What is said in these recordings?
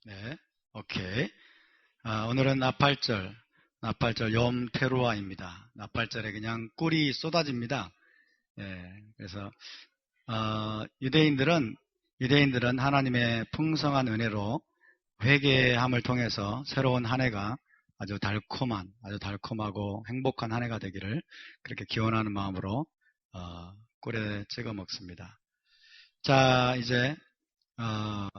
네, 오케이. 오늘은 나팔절 욤 테루아입니다. 나팔절에 그냥 꿀이 쏟아집니다. 그래서 유대인들은 하나님의 풍성한 은혜로 회개함을 통해서 새로운 한 해가 아주 달콤하고 행복한 한 해가 되기를 그렇게 기원하는 마음으로 꿀에 찍어 먹습니다. 자, 이제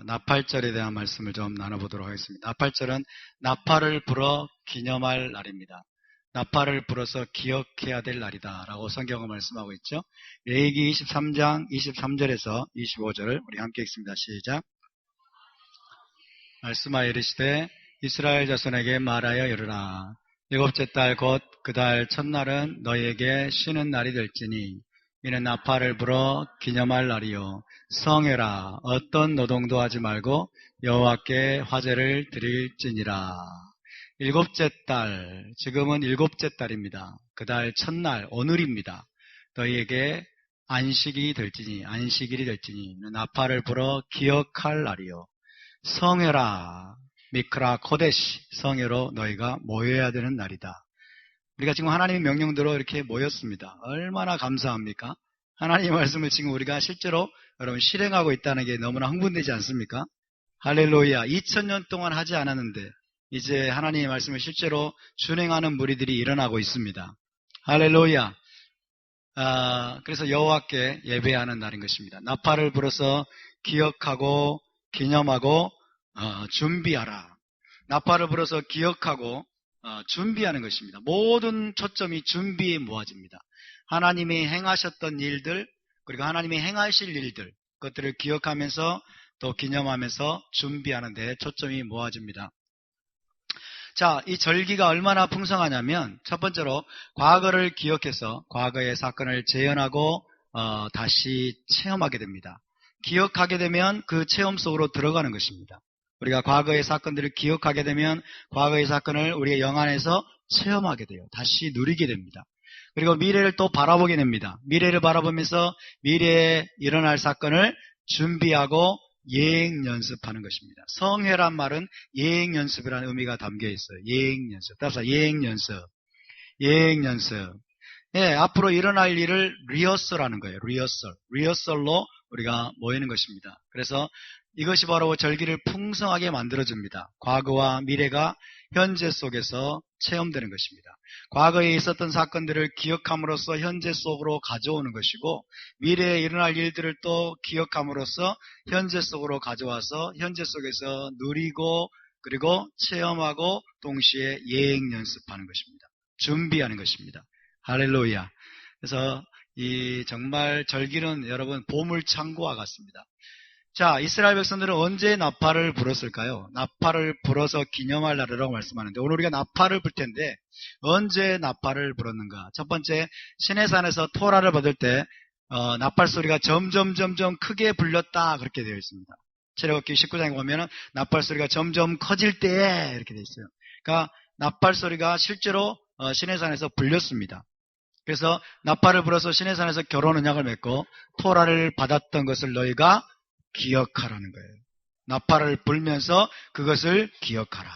나팔절에 대한 말씀을 좀 나눠보도록 하겠습니다. 나팔절은 나팔을 불어 기념할 날입니다. 나팔을 불어서 기억해야 될 날이다 라고 성경은 말씀하고 있죠. 레위기 23장 23절에서 25절을 우리 함께 읽습니다. 시작. 말씀하여 이르시되 이스라엘 자손에게 말하여 이르라. 일곱째 달 곧 그 달 첫날은 너희에게 쉬는 날이 될지니 이는 나팔을 불어 기념할 날이요 성회라. 어떤 노동도 하지 말고 여호와께 화제를 드릴지니라. 일곱째 달, 지금은 일곱째 달입니다. 그 달 첫날, 오늘입니다. 너희에게 안식일이 될지니 나팔을 불어 기억할 날이요 성회라. 미크라 코데시, 성회로 너희가 모여야 되는 날이다. 우리가 지금 하나님의 명령대로 이렇게 모였습니다. 얼마나 감사합니까? 하나님의 말씀을 지금 우리가 실제로 여러분 실행하고 있다는 게 너무나 흥분되지 않습니까? 할렐루야. 2000년 동안 하지 않았는데 이제 하나님의 말씀을 실제로 준행하는 무리들이 일어나고 있습니다. 할렐루야. 그래서 여호와께 예배하는 날인 것입니다. 나팔을 불어서 기억하고 기념하고 준비하라. 나팔을 불어서 기억하고 준비하는 것입니다. 모든 초점이 준비에 모아집니다. 하나님이 행하셨던 일들, 그리고 하나님이 행하실 일들, 그것들을 기억하면서 또 기념하면서 준비하는 데 초점이 모아집니다. 자, 이 절기가 얼마나 풍성하냐면 첫 번째로 과거를 기억해서 과거의 사건을 재현하고 다시 체험하게 됩니다. 기억하게 되면 그 체험 속으로 들어가는 것입니다. 우리가 과거의 사건들을 기억하게 되면 과거의 사건을 우리의 영안에서 체험하게 돼요. 다시 누리게 됩니다. 그리고 미래를 또 바라보게 됩니다. 미래를 바라보면서 미래에 일어날 사건을 준비하고 예행 연습하는 것입니다. 성회란 말은 예행 연습이라는 의미가 담겨 있어요. 예행 연습. 따라서 예행 연습. 예, 앞으로 일어날 일을 리허설하는 거예요. 리허설로 우리가 모이는 것입니다. 그래서 이것이 바로 절기를 풍성하게 만들어줍니다. 과거와 미래가 현재 속에서 체험되는 것입니다. 과거에 있었던 사건들을 기억함으로써 현재 속으로 가져오는 것이고 미래에 일어날 일들을 또 기억함으로써 현재 속으로 가져와서 현재 속에서 누리고 그리고 체험하고 동시에 예행 연습하는 것입니다. 준비하는 것입니다. 할렐루야. 그래서 이 정말 절기는 여러분 보물창고와 같습니다. 자, 이스라엘 백성들은 언제 나팔을 불었을까요? 나팔을 불어서 기념할 날이라고 말씀하는데 오늘 우리가 나팔을 불 텐데 언제 나팔을 불었는가? 첫 번째, 시내산에서 토라를 받을 때 나팔 소리가 점점 크게 불렸다 그렇게 되어 있습니다. 출애굽기 19장에 보면은 나팔 소리가 점점 커질 때에 이렇게 되어 있어요. 그러니까 나팔 소리가 실제로 시내산에서 불렸습니다. 그래서 나팔을 불어서 시내산에서 결혼 언약을 맺고 토라를 받았던 것을 너희가 기억하라는 거예요. 나팔을 불면서 그것을 기억하라.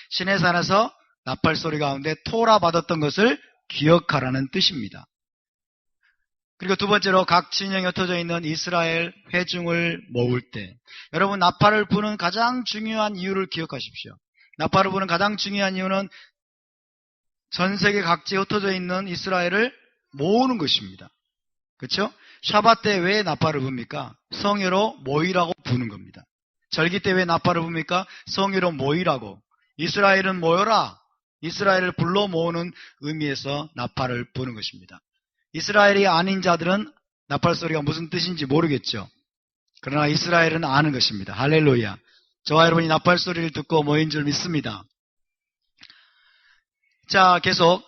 시내산에서 나팔 소리 가운데 토라 받았던 것을 기억하라는 뜻입니다. 그리고 두 번째로 각 진영에 흩어져 있는 이스라엘 회중을 모을 때 여러분 나팔을 부는 가장 중요한 이유를 기억하십시오. 나팔을 부는 가장 중요한 이유는 전 세계 각지에 흩어져 있는 이스라엘을 모으는 것입니다. 그렇죠? 샤bat 때 왜 나팔을 붑니까? 성회로 모이라고 부는 겁니다. 절기 때 왜 나팔을 붑니까? 성회로 모이라고. 이스라엘은 모여라. 이스라엘을 불러 모으는 의미에서 나팔을 부는 것입니다. 이스라엘이 아닌 자들은 나팔 소리가 무슨 뜻인지 모르겠죠. 그러나 이스라엘은 아는 것입니다. 할렐루야. 저와 여러분이 나팔 소리를 듣고 모인 줄 믿습니다. 자, 계속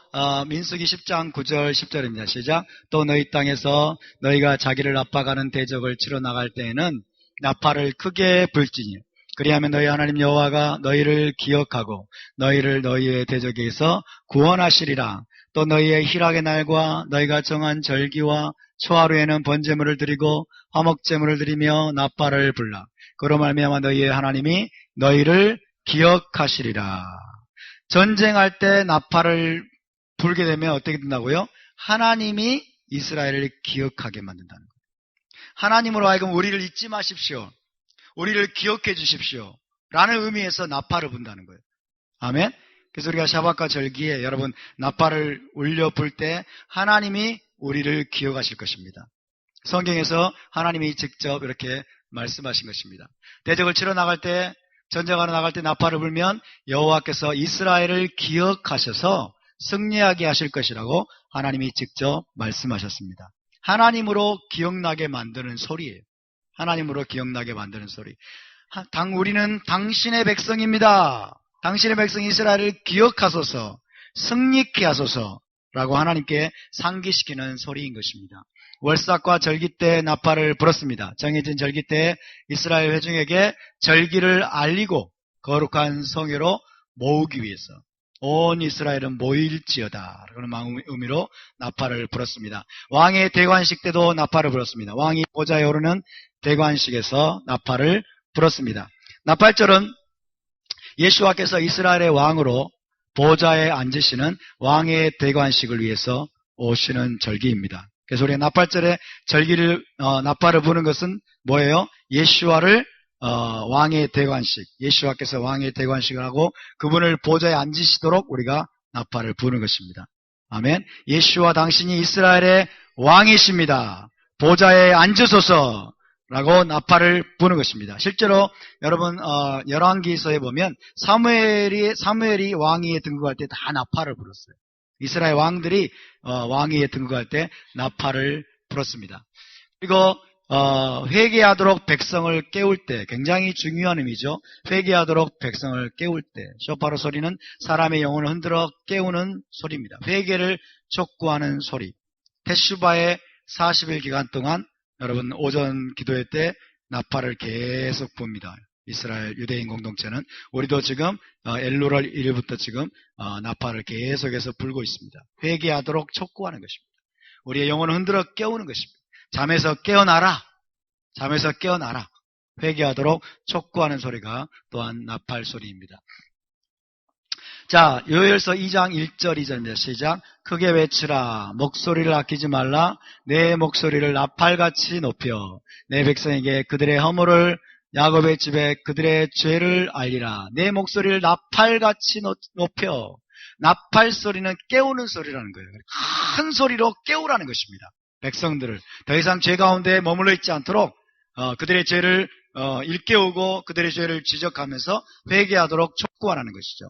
민수기 10장 9절 10절입니다. 시작. 또 너희 땅에서 너희가 자기를 압박하는 대적을 치러 나갈 때에는 나팔을 크게 불지니 그리하면 너희 하나님 여호와가 너희를 기억하고 너희를 너희의 대적에서 구원하시리라. 또 너희의 희락의 날과 너희가 정한 절기와 초하루에는 번제물을 드리고 화목제물을 드리며 나팔을 불라. 그로 말미암아 너희의 하나님이 너희를 기억하시리라. 전쟁할 때 나팔을 불게 되면 어떻게 된다고요? 하나님이 이스라엘을 기억하게 만든다는 거예요. 하나님으로 하여금 우리를 잊지 마십시오. 우리를 기억해 주십시오. 라는 의미에서 나팔을 분다는 거예요. 아멘? 그래서 우리가 샤밧과 절기에 여러분 나팔을 울려 불 때 하나님이 우리를 기억하실 것입니다. 성경에서 하나님이 직접 이렇게 말씀하신 것입니다. 대적을 치러 나갈 때, 전쟁하러 나갈 때 나팔을 불면 여호와께서 이스라엘을 기억하셔서 승리하게 하실 것이라고 하나님이 직접 말씀하셨습니다. 하나님으로 기억나게 만드는 소리예요. 하나님으로 기억나게 만드는 소리. 우리는 당신의 백성입니다. 당신의 백성 이스라엘을 기억하소서, 승리케 하소서라고 하나님께 상기시키는 소리인 것입니다. 월삭과 절기 때 나팔을 불었습니다. 정해진 절기 때 이스라엘 회중에게 절기를 알리고 거룩한 성회로 모으기 위해서 온 이스라엘은 모일지어다 라는 의미로 나팔을 불었습니다. 왕의 대관식 때도 나팔을 불었습니다. 왕이 보좌에 오르는 대관식에서 나팔을 불었습니다. 나팔절은 예수와께서 이스라엘의 왕으로 보좌에 앉으시는 왕의 대관식을 위해서 오시는 절기입니다. 그래서 우리가 나팔절에 나팔을 부는 것은 뭐예요? 예수와를 왕의 대관식, 예수와께서 왕의 대관식을 하고 그분을 보좌에 앉으시도록 우리가 나팔을 부는 것입니다. 아멘. 예수와 당신이 이스라엘의 왕이십니다. 보좌에 앉으소서 라고 나팔을 부는 것입니다. 실제로 여러분 열왕기서에 보면 사무엘이 왕위에 등극할 때 다 나팔을 불었어요. 이스라엘 왕들이 왕위에 등극할 때 나팔을 불었습니다. 그리고 회개하도록 백성을 깨울 때, 굉장히 중요한 의미죠. 회개하도록 백성을 깨울 때, 쇼파로 소리는 사람의 영혼을 흔들어 깨우는 소리입니다. 회개를 촉구하는 소리. 테슈바의 40일 기간 동안 여러분 오전 기도회 때 나팔을 계속 붑니다. 이스라엘 유대인 공동체는. 우리도 지금 엘루럴 1일부터 지금 나팔을 계속해서 불고 있습니다. 회개하도록 촉구하는 것입니다. 우리의 영혼을 흔들어 깨우는 것입니다. 잠에서 깨어나라. 잠에서 깨어나라. 회개하도록 촉구하는 소리가 또한 나팔 소리입니다. 자, 요엘서 2장 1절 2절입니다. 시작. 크게 외치라. 목소리를 아끼지 말라. 내 목소리를 나팔같이 높여 내 백성에게 그들의 허물을, 야곱의 집에 그들의 죄를 알리라. 내 목소리를 나팔같이 높여. 나팔 소리는 깨우는 소리라는 거예요. 큰 소리로 깨우라는 것입니다. 백성들을 더 이상 죄 가운데 머물러 있지 않도록 그들의 죄를 일깨우고 그들의 죄를 지적하면서 회개하도록 촉구하라는 것이죠.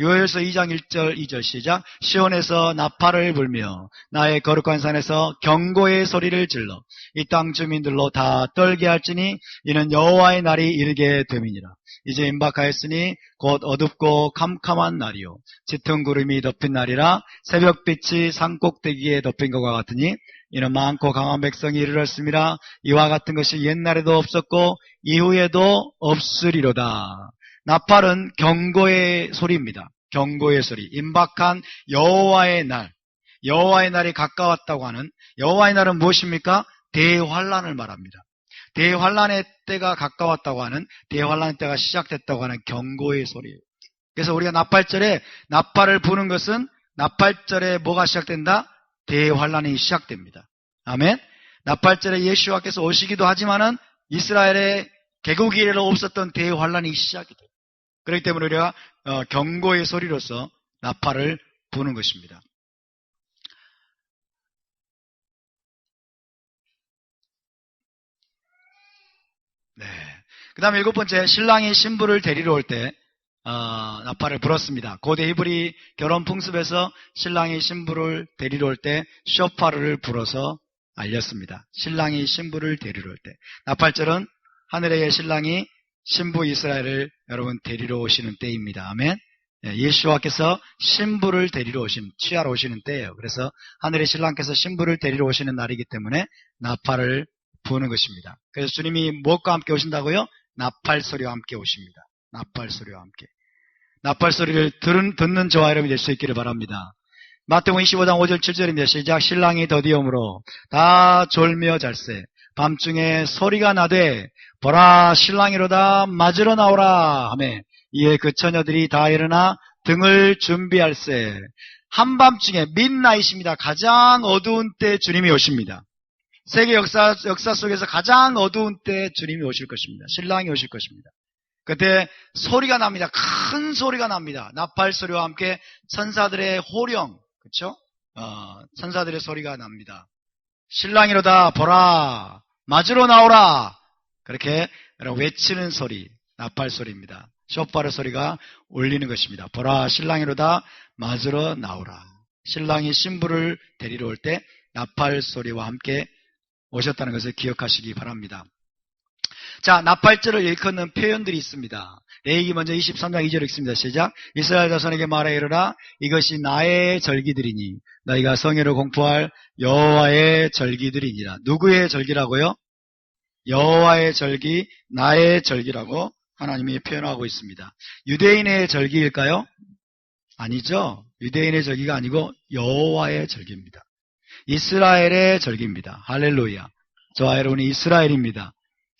요엘서 2장 1절 2절 시작. 시온에서 나팔을 불며 나의 거룩한 산에서 경고의 소리를 질러 이 땅 주민들로 다 떨게 할지니 이는 여호와의 날이 이르게 됨이니라. 이제 임박하였으니 곧 어둡고 캄캄한 날이요 짙은 구름이 덮인 날이라. 새벽빛이 산꼭대기에 덮인 것과 같으니 이는 많고 강한 백성이 이르렀음이라. 이와 같은 것이 옛날에도 없었고 이후에도 없으리로다. 나팔은 경고의 소리입니다. 경고의 소리. 임박한 여호와의 날. 여호와의 날이 가까웠다고 하는, 여호와의 날은 무엇입니까? 대환란을 말합니다. 대환란의 때가 가까웠다고 하는, 대환란의 때가 시작됐다고 하는 경고의 소리예요. 그래서 우리가 나팔절에 나팔을 부는 것은 나팔절에 뭐가 시작된다? 대환란이 시작됩니다. 아멘. 나팔절에 예수와께서 오시기도 하지만은 이스라엘의 개국 이래로 없었던 대환란이 시작이 돼요. 그렇기 때문에 우리가 경고의 소리로서 나팔을 부는 것입니다. 네. 그 다음에 7번째, 신랑이 신부를 데리러 올 때 나팔을 불었습니다. 고대 히브리 결혼 풍습에서 신랑이 신부를 데리러 올 때 쇼파르를 불어서 알렸습니다. 신랑이 신부를 데리러 올 때. 나팔절은 하늘의 신랑이 신부 이스라엘을 여러분 데리러 오시는 때입니다. 아멘. 예수와께서 신부를 데리러 취하러 오시는 때예요. 그래서 하늘의 신랑께서 신부를 데리러 오시는 날이기 때문에 나팔을 부는 것입니다. 그래서 주님이 무엇과 함께 오신다고요? 나팔 소리와 함께 오십니다. 나팔 소리와 함께. 나팔 소리를 듣는 저와 여러분이 될 수 있기를 바랍니다. 마태복음 25장 5절 7절인데 시작. 신랑이 더디음으로 다 졸며 잘세. 밤중에 소리가 나되 보라 신랑이로다 맞으러 나오라 하매 이에 그 처녀들이 다 일어나 등을 준비할세. 한밤중에 midnight입니다. 가장 어두운 때 주님이 오십니다. 세계 역사 속에서 가장 어두운 때 주님이 오실 것입니다. 신랑이 오실 것입니다. 그때 소리가 납니다. 큰 소리가 납니다. 나팔 소리와 함께 천사들의 호령, 그렇죠? 천사들의 소리가 납니다. 신랑이로다 보라 맞으러 나오라 그렇게 외치는 소리, 나팔 소리입니다. 쇼파르 소리가 울리는 것입니다. 보라 신랑이로다 맞으러 나오라. 신랑이 신부를 데리러 올 때 나팔 소리와 함께 오셨다는 것을 기억하시기 바랍니다. 자, 나팔절을 일컫는 표현들이 있습니다. 레위기 먼저 23장 2절 읽습니다. 시작. 이스라엘 자손에게 말하여 이르라. 이것이 나의 절기들이니 너희가 성회로 공포할 여호와의 절기들이니라. 누구의 절기라고요? 여호와의 절기, 나의 절기라고 하나님이 표현하고 있습니다. 유대인의 절기일까요? 아니죠. 유대인의 절기가 아니고 여호와의 절기입니다. 이스라엘의 절기입니다. 할렐루야. 저와 여러분이 이스라엘입니다.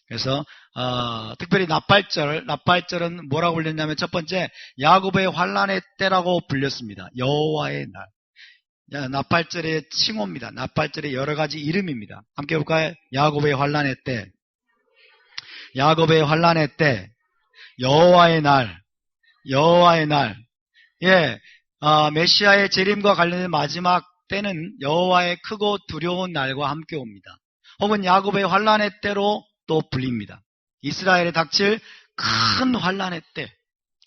그래서 특별히 나팔절은 뭐라고 불렸냐면 첫 번째 야곱의 환란의 때라고 불렸습니다. 여호와의 날. 나팔절의 칭호입니다. 나팔절의 여러 가지 이름입니다. 함께 볼까요? 야곱의 환란의 때, 야곱의 환란의 때, 여호와의 날, 여호와의 날. 예, 메시아의 재림과 관련된 마지막 때는 여호와의 크고 두려운 날과 함께 옵니다. 혹은 야곱의 환란의 때로 또 불립니다. 이스라엘에 닥칠 큰 환란의 때,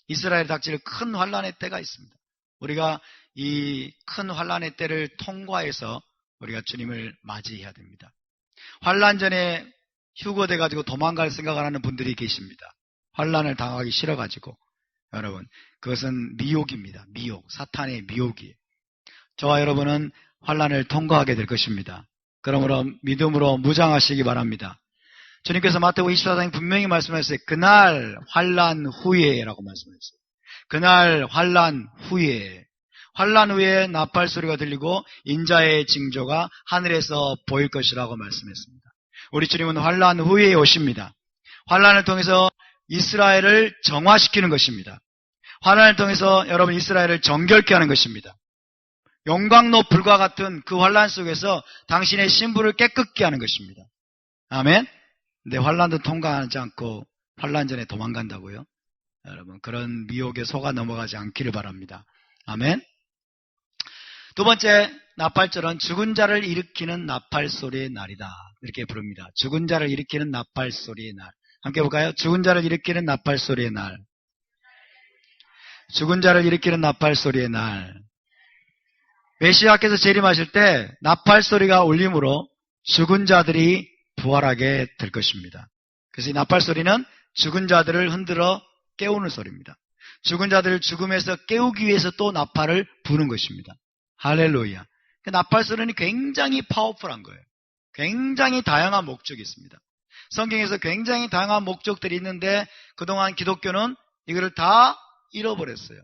이스라엘에 닥칠 큰 환란의 때가 있습니다. 우리가 이 큰 환란의 때를 통과해서 우리가 주님을 맞이해야 됩니다. 환란 전에 휴거돼 가지고 도망갈 생각을 하는 분들이 계십니다. 환란을 당하기 싫어 가지고. 여러분, 그것은 미혹입니다. 미혹, 사탄의 미혹이에요. 저와 여러분은 환란을 통과하게 될 것입니다. 그러므로 믿음으로 무장하시기 바랍니다. 주님께서 마태복음 24장에 분명히 말씀하셨어요. 그날 환란 후에라고 말씀하셨어요. 그날 환란 후에. 환란 후에 나팔 소리가 들리고 인자의 징조가 하늘에서 보일 것이라고 말씀했습니다. 우리 주님은 환란 후에 오십니다. 환란을 통해서 이스라엘을 정화시키는 것입니다. 환란을 통해서 여러분 이스라엘을 정결케 하는 것입니다. 용광로 불과 같은 그 환란 속에서 당신의 신부를 깨끗게 하는 것입니다. 아멘. 근데 환란도 통과하지 않고 환란 전에 도망간다고요? 여러분 그런 미혹에 속아 넘어가지 않기를 바랍니다. 아멘. 두 번째 나팔절은 죽은 자를 일으키는 나팔 소리의 날이다. 이렇게 부릅니다. 죽은 자를 일으키는 나팔 소리의 날. 함께 볼까요? 죽은 자를 일으키는 나팔 소리의 날. 죽은 자를 일으키는 나팔 소리의 날. 메시아께서 재림하실 때 나팔 소리가 울림으로 죽은 자들이 부활하게 될 것입니다. 그래서 이 나팔 소리는 죽은 자들을 흔들어 깨우는 소리입니다. 죽은 자들을 죽음에서 깨우기 위해서 또 나팔을 부는 것입니다. 할렐루야. 그 나팔 소리는 굉장히 파워풀한 거예요. 굉장히 다양한 목적이 있습니다. 성경에서 굉장히 다양한 목적들이 있는데 그동안 기독교는 이거를 다 잃어버렸어요.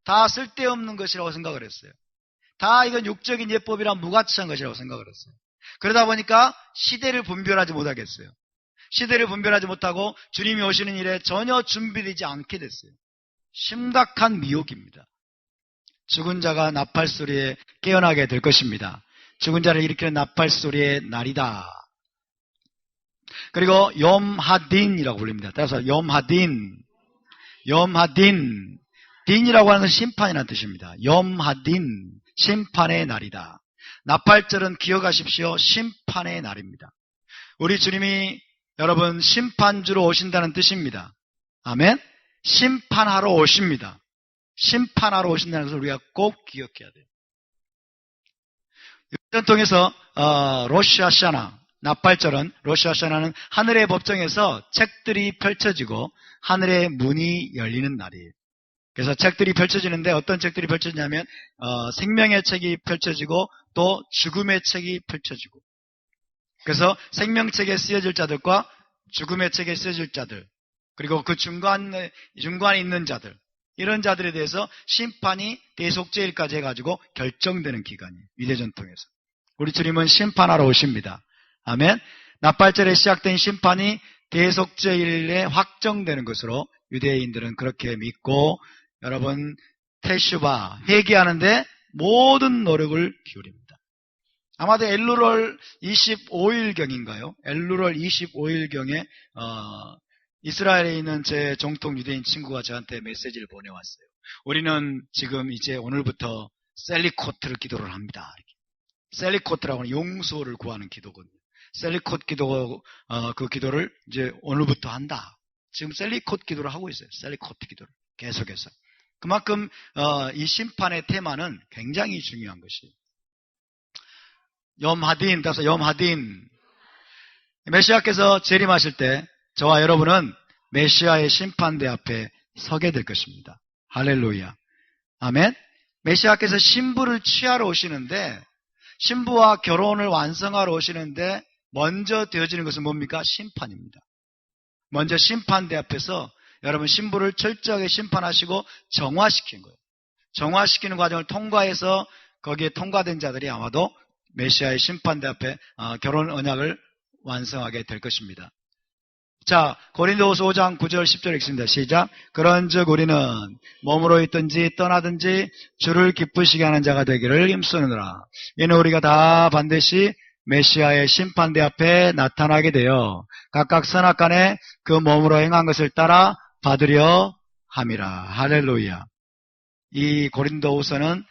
다 쓸데없는 것이라고 생각을 했어요. 다 이건 육적인 예법이란 무가치한 것이라고 생각을 했어요. 그러다 보니까 시대를 분별하지 못하겠어요. 시대를 분별하지 못하고 주님이 오시는 일에 전혀 준비되지 않게 됐어요. 심각한 미혹입니다. 죽은 자가 나팔 소리에 깨어나게 될 것입니다. 죽은 자를 일으키는 나팔 소리의 날이다. 그리고 염하딘이라고 불립니다. 따라서 염하딘, 염하딘, 딘이라고 하는 것은 심판이라는 뜻입니다. 염하딘, 심판의 날이다. 나팔절은 기억하십시오. 심판의 날입니다. 우리 주님이 여러분 심판주로 오신다는 뜻입니다. 아멘. 심판하러 오십니다. 심판하러 오신다는 것을 우리가 꼭 기억해야 돼요. 전통에서 로시아샤나, 나팔절은 로시아샤나는 하늘의 법정에서 책들이 펼쳐지고 하늘의 문이 열리는 날이에요. 그래서 책들이 펼쳐지는데 어떤 책들이 펼쳐지냐면 생명의 책이 펼쳐지고 또 죽음의 책이 펼쳐지고, 그래서 생명책에 쓰여질 자들과 죽음의 책에 쓰여질 자들, 그리고 그 중간에 있는 자들, 이런 자들에 대해서 심판이 대속죄일까지 해가지고 결정되는 기간이에요. 유대전통에서. 우리 주님은 심판하러 오십니다. 아멘. 납발절에 시작된 심판이 대속죄일에 확정되는 것으로 유대인들은 그렇게 믿고, 여러분 테슈바 회개하는데 모든 노력을 기울입니다. 아마도 엘루월 25일경인가요? 엘루월 25일경에 이스라엘에 있는 제 정통 유대인 친구가 저한테 메시지를 보내왔어요. 우리는 지금 이제 오늘부터 셀리코트를 기도를 합니다. 셀리코트라고 하는 용서를 구하는 기도거든요. 셀리콧 기도, 그 기도를 이제 오늘부터 한다. 지금 셀리콧 기도를 하고 있어요. 셀리콧 기도를 계속해서. 그만큼 이 심판의 테마는 굉장히 중요한 것이에요. 염하딘, 따라서 염하딘. 메시아께서 재림하실 때 저와 여러분은 메시아의 심판대 앞에 서게 될 것입니다. 할렐루야. 아멘. 메시아께서 신부를 취하러 오시는데, 신부와 결혼을 완성하러 오시는데 먼저 되어지는 것은 뭡니까? 심판입니다. 먼저 심판대 앞에서 여러분 신부를 철저하게 심판하시고 정화시킨 거예요. 정화시키는 과정을 통과해서 거기에 통과된 자들이 아마도 메시아의 심판대 앞에 결혼 언약을 완성하게 될 것입니다. 자, 고린도후서 5장 9절 10절 읽습니다. 시작. 그런즉 우리는 몸으로 있든지 떠나든지 주를 기쁘시게 하는 자가 되기를 힘쓰느라. 이는 우리가 다 반드시 메시아의 심판대 앞에 나타나게 되어 각각 선악간에 그 몸으로 행한 것을 따라 받으려 함이라. 할렐루야. 이 고린도후서는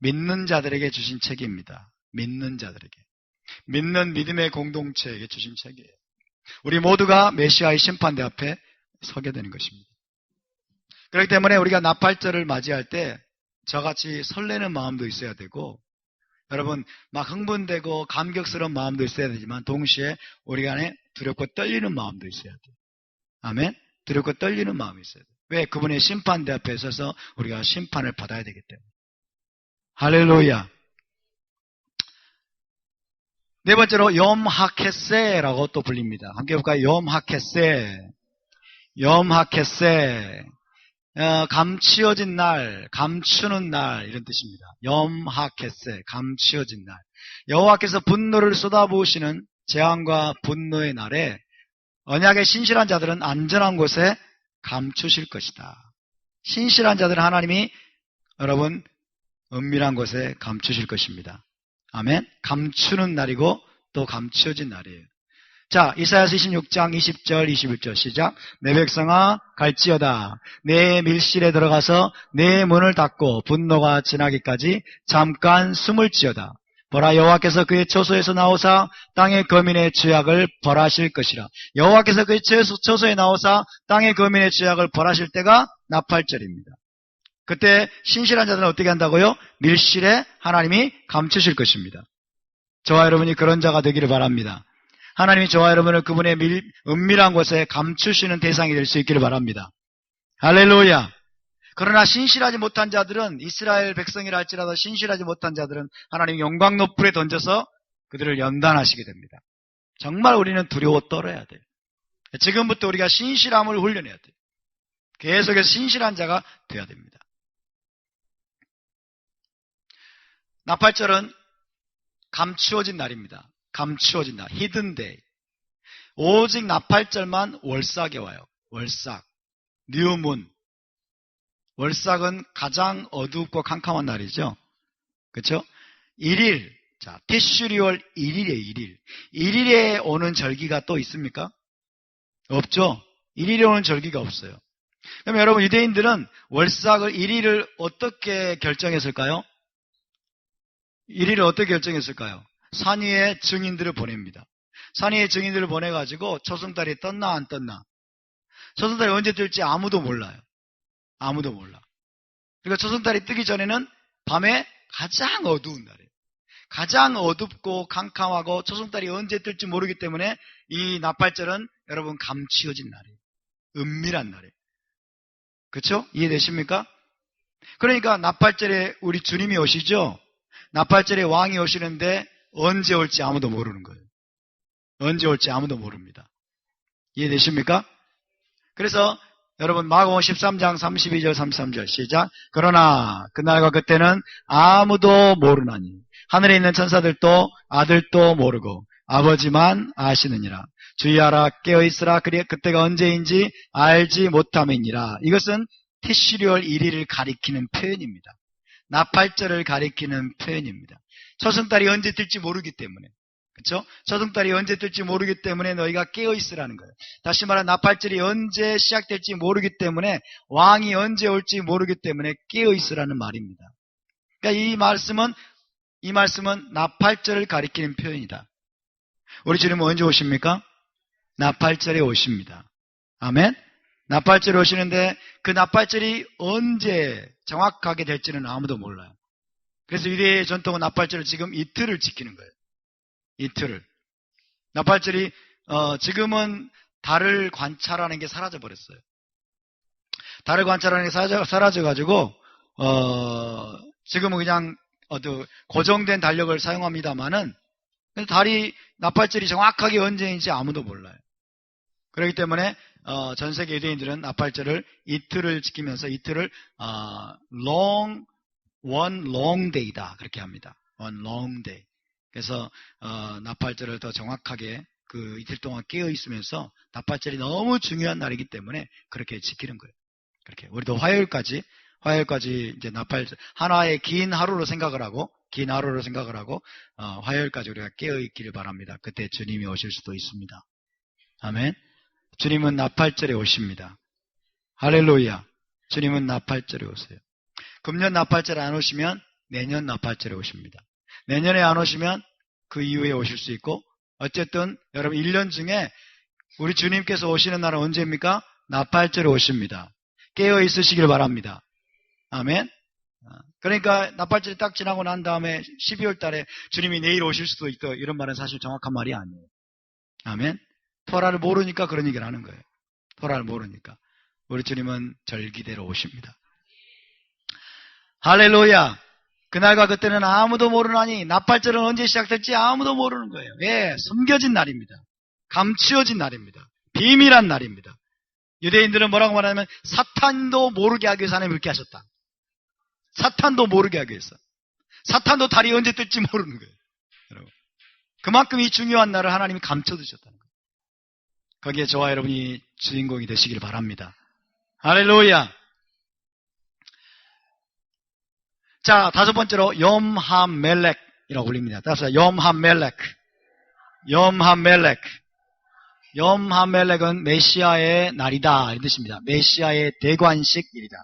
믿는 자들에게 주신 책입니다. 믿는 자들에게. 믿는 믿음의 공동체에게 주신 책이에요. 우리 모두가 메시아의 심판대 앞에 서게 되는 것입니다. 그렇기 때문에 우리가 나팔절을 맞이할 때 저같이 설레는 마음도 있어야 되고, 여러분 막 흥분되고 감격스러운 마음도 있어야 되지만 동시에 우리 안에 두렵고 떨리는 마음도 있어야 돼요. 아멘. 두렵고 떨리는 마음이 있어야 돼요. 왜? 그분의 심판대 앞에 서서 우리가 심판을 받아야 되기 때문에. 할렐루야. 네 번째로 염하케세라고 또 불립니다. 함께 볼까요? 염하케세. 염하케세. 감추어진 날, 감추는 날 이런 뜻입니다. 염하케세, 감추어진 날. 여호와께서 분노를 쏟아부으시는 재앙과 분노의 날에 언약의 신실한 자들은 안전한 곳에 감추실 것이다. 신실한 자들은 하나님이 여러분 은밀한 곳에 감추실 것입니다. 아멘. 감추는 날이고 또 감추어진 날이에요. 자, 이사야서 26장 20절 21절 시작. 내 백성아 갈지어다. 내 밀실에 들어가서 내 문을 닫고 분노가 지나기까지 잠깐 숨을 지어다. 보라, 여호와께서 그의 처소에서 나오사 땅의 거민의 죄악을 벌하실 것이라. 여호와께서 그의 처소에 나오사 땅의 거민의 죄악을 벌하실 때가 나팔절입니다. 그때 신실한 자들은 어떻게 한다고요? 밀실에 하나님이 감추실 것입니다. 저와 여러분이 그런 자가 되기를 바랍니다. 하나님이 저와 여러분을 그분의 은밀한 곳에 감추시는 대상이 될 수 있기를 바랍니다. 할렐루야. 그러나 신실하지 못한 자들은, 이스라엘 백성이라 할지라도 신실하지 못한 자들은 하나님 영광 높이에 던져서 그들을 연단하시게 됩니다. 정말 우리는 두려워 떨어야 돼요. 지금부터 우리가 신실함을 훈련해야 돼요. 계속해서 신실한 자가 되어야 됩니다. 나팔절은 감추어진 날입니다. 감추어진 날, 히든 데이. 오직 나팔절만 월삭에 와요. 월삭, 뉴문. 월삭은 가장 어둡고 캄캄한 날이죠. 그렇죠? 1일, 자, 티슈리월 1일에 1일. 1일에 오는 절기가 또 있습니까? 없죠? 1일에 오는 절기가 없어요. 그럼 여러분, 유대인들은 월삭을 1일을 어떻게 결정했을까요? 1일을 어떻게 결정했을까요? 산 위에 증인들을 보냅니다. 산 위에 증인들을 보내가지고 초승달이 떴나 안 떴나. 초승달이 언제 뜰지 아무도 몰라요. 아무도 몰라. 그러니까 초승달이 뜨기 전에는 밤에 가장 어두운 날이에요. 가장 어둡고 캄캄하고 초승달이 언제 뜰지 모르기 때문에 이 나팔절은 여러분 감추어진 날이에요. 은밀한 날이에요. 그렇죠? 이해되십니까? 그러니까 나팔절에 우리 주님이 오시죠? 나팔절에 왕이 오시는데 언제 올지 아무도 모르는 거예요. 언제 올지 아무도 모릅니다. 이해되십니까? 그래서 여러분 마가복음 13장 32절 33절 시작. 그러나 그날과 그때는 아무도 모르나니 하늘에 있는 천사들도 아들도 모르고 아버지만 아시느니라. 주의하라 깨어있으라 그때가 언제인지 알지 못함이니라. 이것은 티슈리얼 1일을 가리키는 표현입니다. 나팔절을 가리키는 표현입니다. 초승달이 언제 뜰지 모르기 때문에, 그렇죠? 초승달이 언제 뜰지 모르기 때문에 너희가 깨어있으라는 거예요. 다시 말해 나팔절이 언제 시작될지 모르기 때문에, 왕이 언제 올지 모르기 때문에 깨어있으라는 말입니다. 그러니까 이 말씀은 나팔절을 가리키는 표현이다. 우리 주님은 언제 오십니까? 나팔절에 오십니다. 아멘? 나팔절에 오시는데 그 나팔절이 언제 정확하게 될지는 아무도 몰라요. 그래서 유대의 전통은 나팔절을 지금 이틀을 지키는 거예요. 이틀을. 나팔절이 지금은 달을 관찰하는 게 사라져버렸어요. 달을 관찰하는 게 사라져가지고 지금은 그냥 고정된 달력을 사용합니다만은 달이 나팔절이 정확하게 언제인지 아무도 몰라요. 그렇기 때문에 전 세계 유대인들은 나팔절을 이틀을 지키면서 이틀을 one long day다 그렇게 합니다. one long day. 그래서 나팔절을 더 정확하게 그 이틀 동안 깨어 있으면서 나팔절이 너무 중요한 날이기 때문에 그렇게 지키는 거예요. 그렇게 우리도 화요일까지 이제 나팔절 하나의 긴 하루로 생각을 하고 화요일까지 우리가 깨어 있기를 바랍니다. 그때 주님이 오실 수도 있습니다. 아멘. 주님은 나팔절에 오십니다. 할렐루야. 주님은 나팔절에 오세요. 금년 나팔절에 안 오시면 내년 나팔절에 오십니다. 내년에 안 오시면 그 이후에 오실 수 있고, 어쨌든 여러분 1년 중에 우리 주님께서 오시는 날은 언제입니까? 나팔절에 오십니다. 깨어 있으시길 바랍니다. 아멘. 그러니까 나팔절이 딱 지나고 난 다음에 12월 달에 주님이 내일 오실 수도 있고 이런 말은 사실 정확한 말이 아니에요. 아멘. 토라를 모르니까 그런 얘기를 하는 거예요. 토라를 모르니까. 우리 주님은 절기대로 오십니다. 할렐루야. 그날과 그때는 아무도 모르나니 나팔절은 언제 시작될지 아무도 모르는 거예요. 왜? 숨겨진 날입니다. 감추어진 날입니다. 비밀한 날입니다. 유대인들은 뭐라고 말하냐면 사탄도 모르게 하기 위해서 하나님 그렇게 하셨다. 사탄도 모르게 하기 위해서. 사탄도 달이 언제 뜰지 모르는 거예요. 여러분. 그만큼 이 중요한 날을 하나님이 감춰두셨다는 거예요. 거기에 저와 여러분이 주인공이 되시길 바랍니다. 할렐루야. 자, 다섯 번째로 염하멜렉이라고 불립니다. 따라서 염하멜렉. 염하멜렉은 메시아의 날이다 이런 뜻입니다. 메시아의 대관식일이다.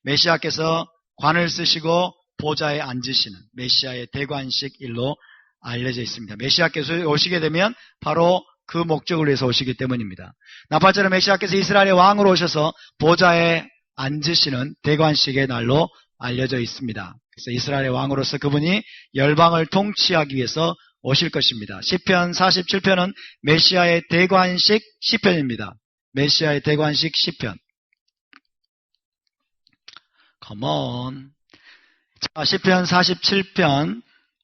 메시아께서 관을 쓰시고 보좌에 앉으시는 메시아의 대관식일로 알려져 있습니다. 메시아께서 오시게 되면 바로 그 목적을 위해서 오시기 때문입니다. 나팔절은 메시아께서 이스라엘의 왕으로 오셔서 보좌에 앉으시는 대관식의 날로 알려져 있습니다. 그래서 이스라엘의 왕으로서 그분이 열방을 통치하기 위해서 오실 것입니다. 시편 47편은 메시아의 대관식 시편입니다. 메시아의 대관식 시편. Come on. 자, 시편 47편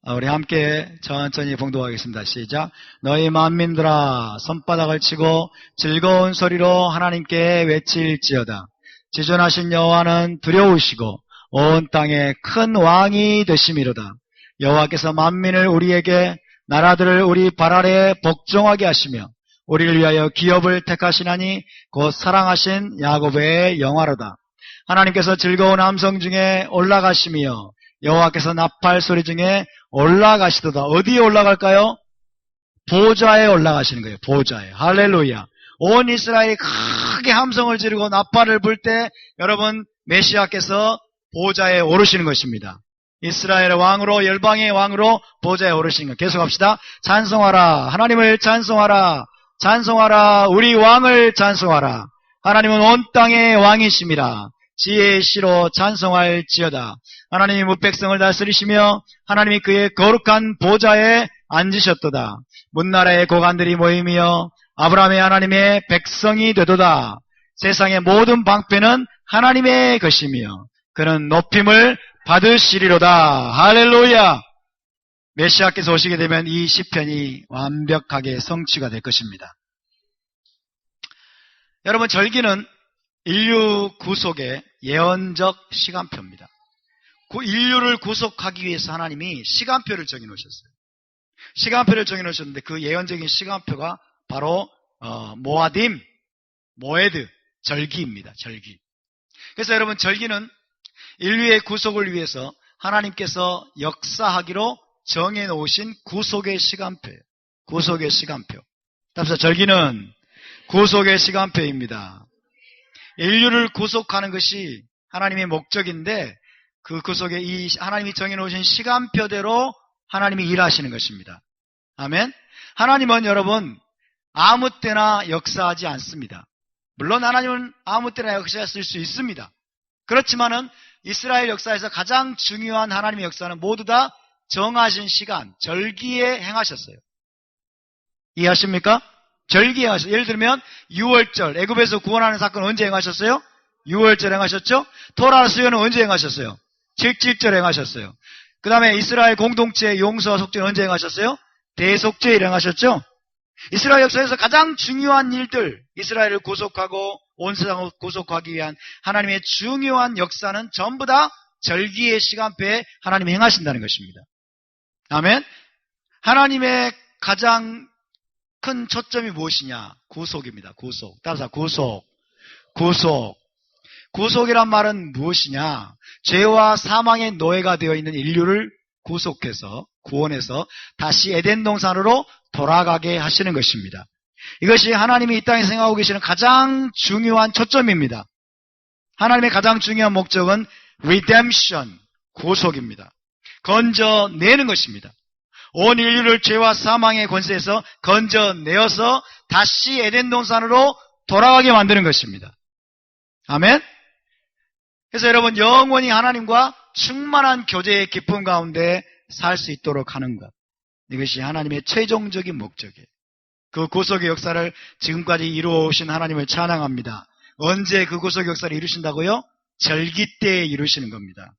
우리 함께 천천히 봉독하겠습니다. 시작. 너희 만민들아 손바닥을 치고 즐거운 소리로 하나님께 외칠지어다. 지존하신 여호와는 두려우시고 온 땅에 큰 왕이 되심이로다. 여호와께서 만민을 우리에게 나라들을 우리 발 아래 복종하게 하시며 우리를 위하여 기업을 택하시나니 곧 사랑하신 야곱의 영화로다. 하나님께서 즐거운 함성 중에 올라가시며 여호와께서 나팔 소리 중에 올라가시도다. 어디에 올라갈까요? 보좌에 올라가시는 거예요. 보좌에. 할렐루야. 온 이스라엘이 크게 함성을 지르고 나팔을 불 때 여러분 메시아께서 보좌에 오르시는 것입니다. 이스라엘의 왕으로 열방의 왕으로 보좌에 오르시는 것. 계속합시다. 찬송하라. 하나님을 찬송하라. 찬송하라. 우리 왕을 찬송하라. 하나님은 온 땅의 왕이심이라. 지혜의 시로 찬송할지어다. 하나님이 무백성을 다스리시며 하나님이 그의 거룩한 보좌에 앉으셨도다. 문나라의 고관들이 모이며 아브라함의 하나님의 백성이 되도다. 세상의 모든 방패는 하나님의 것이며 그는 높임을 받으시리로다. 할렐루야. 메시아께서 오시게 되면 이 시편이 완벽하게 성취가 될 것입니다. 여러분 절기는 인류 구속의 예언적 시간표입니다. 인류를 구속하기 위해서 하나님이 시간표를 정해놓으셨어요. 시간표를 정해놓으셨는데 그 예언적인 시간표가 바로 모에드, 절기입니다. 절기. 그래서 여러분, 절기는 인류의 구속을 위해서 하나님께서 역사하기로 정해놓으신 구속의 시간표예요. 구속의 시간표. 따라서 절기는 구속의 시간표입니다. 인류를 구속하는 것이 하나님의 목적인데 그 구속의 이 하나님이 정해놓으신 시간표대로 하나님이 일하시는 것입니다. 아멘. 하나님은 여러분 아무 때나 역사하지 않습니다. 물론 하나님은 아무 때나 역사했을 수 있습니다. 그렇지만은 이스라엘 역사에서 가장 중요한 하나님의 역사는 모두 다 정하신 시간, 절기에 행하셨어요. 이해하십니까? 절기에 행하셨어요. 예를 들면 6월절, 애굽에서 구원하는 사건 언제 행하셨어요? 6월절 행하셨죠? 토라 수요는 언제 행하셨어요? 7.7절 행하셨어요. 그 다음에 이스라엘 공동체 용서와 속죄는 언제 행하셨어요? 대속죄일 행하셨죠? 이스라엘 역사에서 가장 중요한 일들, 이스라엘을 구속하고 온 세상을 구속하기 위한 하나님의 중요한 역사는 전부 다 절기의 시간표에 하나님이 행하신다는 것입니다. 아멘. 하나님의 가장 큰 초점이 무엇이냐? 구속입니다. 구속. 따라서 구속. 구속이란 말은 무엇이냐? 죄와 사망의 노예가 되어 있는 인류를 구속해서 구원해서 다시 에덴 동산으로 돌아가게 하시는 것입니다. 이것이 하나님이 이 땅에 생각하고 계시는 가장 중요한 초점입니다. 하나님의 가장 중요한 목적은 redemption, 구속입니다. 건져내는 것입니다. 온 인류를 죄와 사망의 권세에서 건져내어서 다시 에덴 동산으로 돌아가게 만드는 것입니다. 아멘. 그래서 여러분, 영원히 하나님과 충만한 교제의 기쁨 가운데 살 수 있도록 하는 것, 이것이 하나님의 최종적인 목적이에요. 그 구속의 역사를 지금까지 이루어오신 하나님을 찬양합니다. 언제 그 구속의 역사를 이루신다고요? 절기 때에 이루시는 겁니다.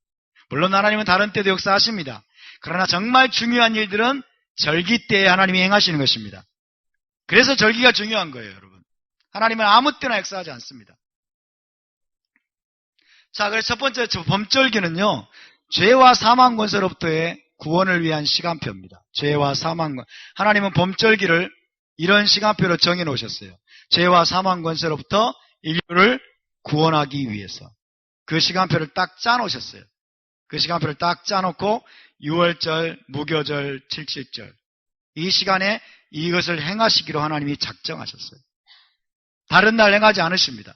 물론 하나님은 다른 때도 역사하십니다. 그러나 정말 중요한 일들은 절기 때에 하나님이 행하시는 것입니다. 그래서 절기가 중요한 거예요, 여러분. 하나님은 아무 때나 역사하지 않습니다. 자, 그래서 첫 번째 범절기는요, 죄와 사망 권세로부터의 구원을 위한 시간표입니다. 죄와 사망 권. 하나님은 범절기를 이런 시간표로 정해 놓으셨어요. 죄와 사망 권세로부터 인류를 구원하기 위해서 그 시간표를 딱 짜 놓으셨어요. 그 시간표를 딱 짜 놓고 6월절, 무교절, 7.7절 이 시간에 이것을 행하시기로 하나님이 작정하셨어요. 다른 날 행하지 않으십니다.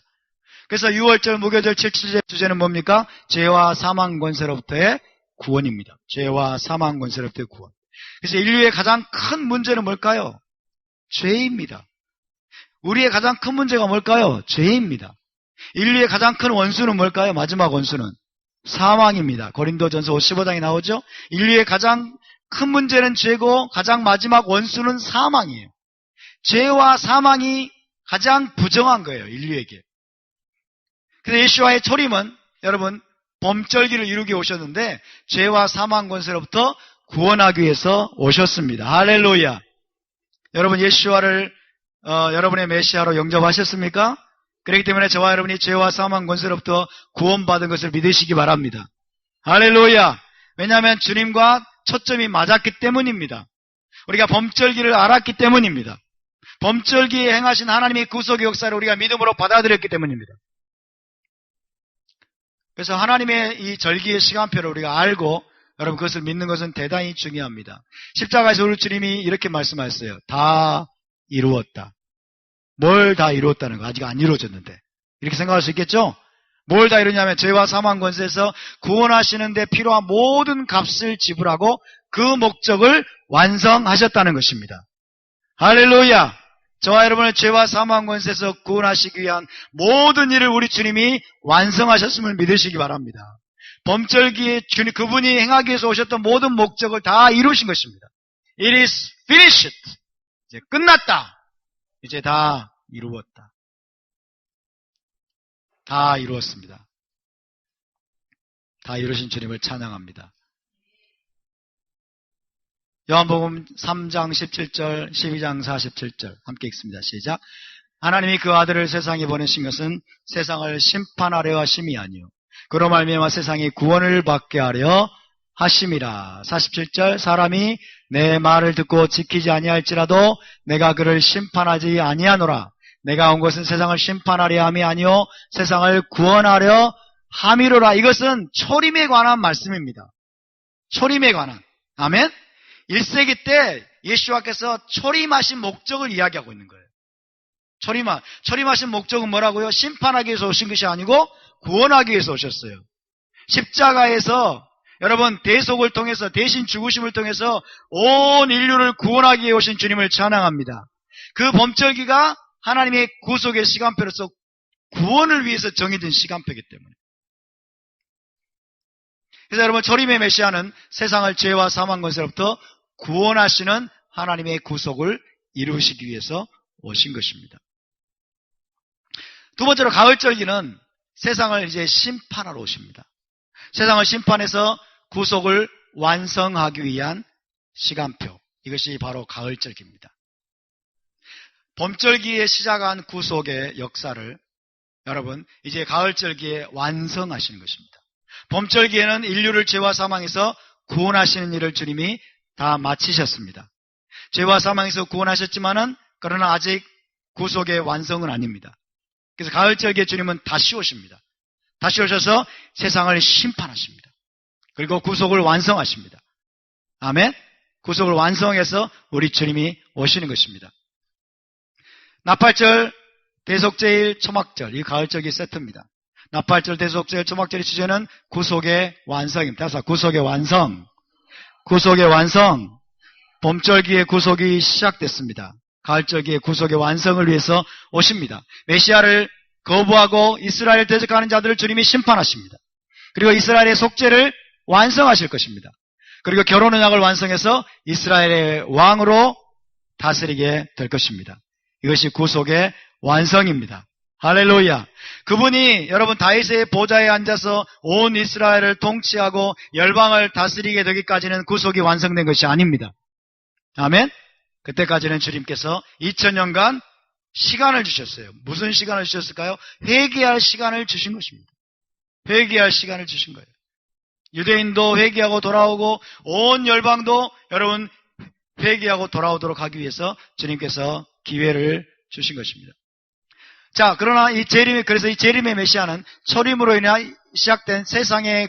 그래서 6월절, 무교절, 7.7절 주제는 뭡니까? 죄와 사망 권세로부터의 구원입니다. 죄와 사망 권세로부터의 구원. 그래서 인류의 가장 큰 문제는 뭘까요? 죄입니다. 우리의 가장 큰 문제가 뭘까요? 죄입니다. 인류의 가장 큰 원수는 뭘까요? 마지막 원수는 사망입니다. 고린도전서 15장에 나오죠? 인류의 가장 큰 문제는 죄고 가장 마지막 원수는 사망이에요. 죄와 사망이 가장 부정한 거예요, 인류에게. 그래서 예수와의 초림은 여러분 범절기를 이루기 오셨는데 죄와 사망 권세로부터 구원하기 위해서 오셨습니다. 할렐루야. 여러분 예수와를 여러분의 메시아로 영접하셨습니까? 그렇기 때문에 저와 여러분이 죄와 사망 권세로부터 구원받은 것을 믿으시기 바랍니다. 할렐루야. 왜냐하면 주님과 초점이 맞았기 때문입니다. 우리가 범절기를 알았기 때문입니다. 범절기에 행하신 하나님의 구속의 역사를 우리가 믿음으로 받아들였기 때문입니다. 그래서 하나님의 이 절기의 시간표를 우리가 알고 여러분 그것을 믿는 것은 대단히 중요합니다. 십자가에서 우리 주님이 이렇게 말씀하셨어요. 다 이루었다. 뭘 다 이루었다는 거? 아직 안 이루어졌는데. 이렇게 생각할 수 있겠죠? 뭘 다 이루냐면 죄와 사망 권세에서 구원하시는 데 필요한 모든 값을 지불하고 그 목적을 완성하셨다는 것입니다. 할렐루야. 저와 여러분을 죄와 사망 권세에서 구원하시기 위한 모든 일을 우리 주님이 완성하셨음을 믿으시기 바랍니다. 범절기에 주님 그분이 행하기 위해서 오셨던 모든 목적을 다 이루신 것입니다. It is finished. 이제 끝났다. 이제 다 이루었다. 다 이루었습니다. 다 이루신 주님을 찬양합니다. 요한복음 3장 17절, 12장 47절 함께 읽습니다. 시작. 하나님이 그 아들을 세상에 보내신 것은 세상을 심판하려 하심이 아니요 그로 말미암아 세상이 구원을 받게 하려 하심이라. 47절 사람이 내 말을 듣고 지키지 아니할지라도 내가 그를 심판하지 아니하노라. 내가 온 것은 세상을 심판하려 함이 아니요 세상을 구원하려 함이로라. 이것은 초림에 관한 말씀입니다. 초림에 관한. 아멘? 1세기 때 예수와께서 초림하신 목적을 이야기하고 있는 거예요. 초림하신 목적은 뭐라고요? 심판하기 위해서 오신 것이 아니고 구원하기 위해서 오셨어요. 십자가에서 여러분 대속을 통해서 대신 죽으심을 통해서 온 인류를 구원하기 위해 오신 주님을 찬양합니다. 그 범절기가 하나님의 구속의 시간표로서 구원을 위해서 정해진 시간표이기 때문에. 그래서 여러분 초림의 메시아는 세상을 죄와 사망 권세로부터 구원하시는 하나님의 구속을 이루시기 위해서 오신 것입니다. 두 번째로 가을절기는 세상을 이제 심판하러 오십니다. 세상을 심판해서 구속을 완성하기 위한 시간표. 이것이 바로 가을절기입니다. 봄절기에 시작한 구속의 역사를 여러분 이제 가을절기에 완성하시는 것입니다. 봄절기에는 인류를 죄와 사망에서 구원하시는 일을 주님이 다 마치셨습니다. 죄와 사망에서 구원하셨지만은 그러나 아직 구속의 완성은 아닙니다. 그래서 가을절기에 주님은 다시 오십니다. 다시 오셔서 세상을 심판하십니다. 그리고 구속을 완성하십니다. 아멘? 구속을 완성해서 우리 주님이 오시는 것입니다. 나팔절, 대속제일, 초막절, 이 가을절기 세트입니다. 나팔절, 대속제일, 초막절의 주제는 구속의 완성입니다. 그래서 구속의 완성, 구속의 완성, 봄절기의 구속이 시작됐습니다. 가을절기의 구속의 완성을 위해서 오십니다. 메시아를 거부하고 이스라엘 대적하는 자들을 주님이 심판하십니다. 그리고 이스라엘의 속죄를 완성하실 것입니다. 그리고 결혼 언약을 완성해서 이스라엘의 왕으로 다스리게 될 것입니다. 이것이 구속의 완성입니다. 할렐루야. 그분이 여러분 다윗의 보좌에 앉아서 온 이스라엘을 통치하고 열방을 다스리게 되기까지는 구속이 완성된 것이 아닙니다. 아멘? 그때까지는 주님께서 2000년간 시간을 주셨어요. 무슨 시간을 주셨을까요? 회개할 시간을 주신 것입니다. 회개할 시간을 주신 거예요. 유대인도 회개하고 돌아오고 온 열방도 여러분 회개하고 돌아오도록 하기 위해서 주님께서 기회를 주신 것입니다. 자, 그러나 그래서 이 재림의 메시아는 초림으로 인해 시작된 세상의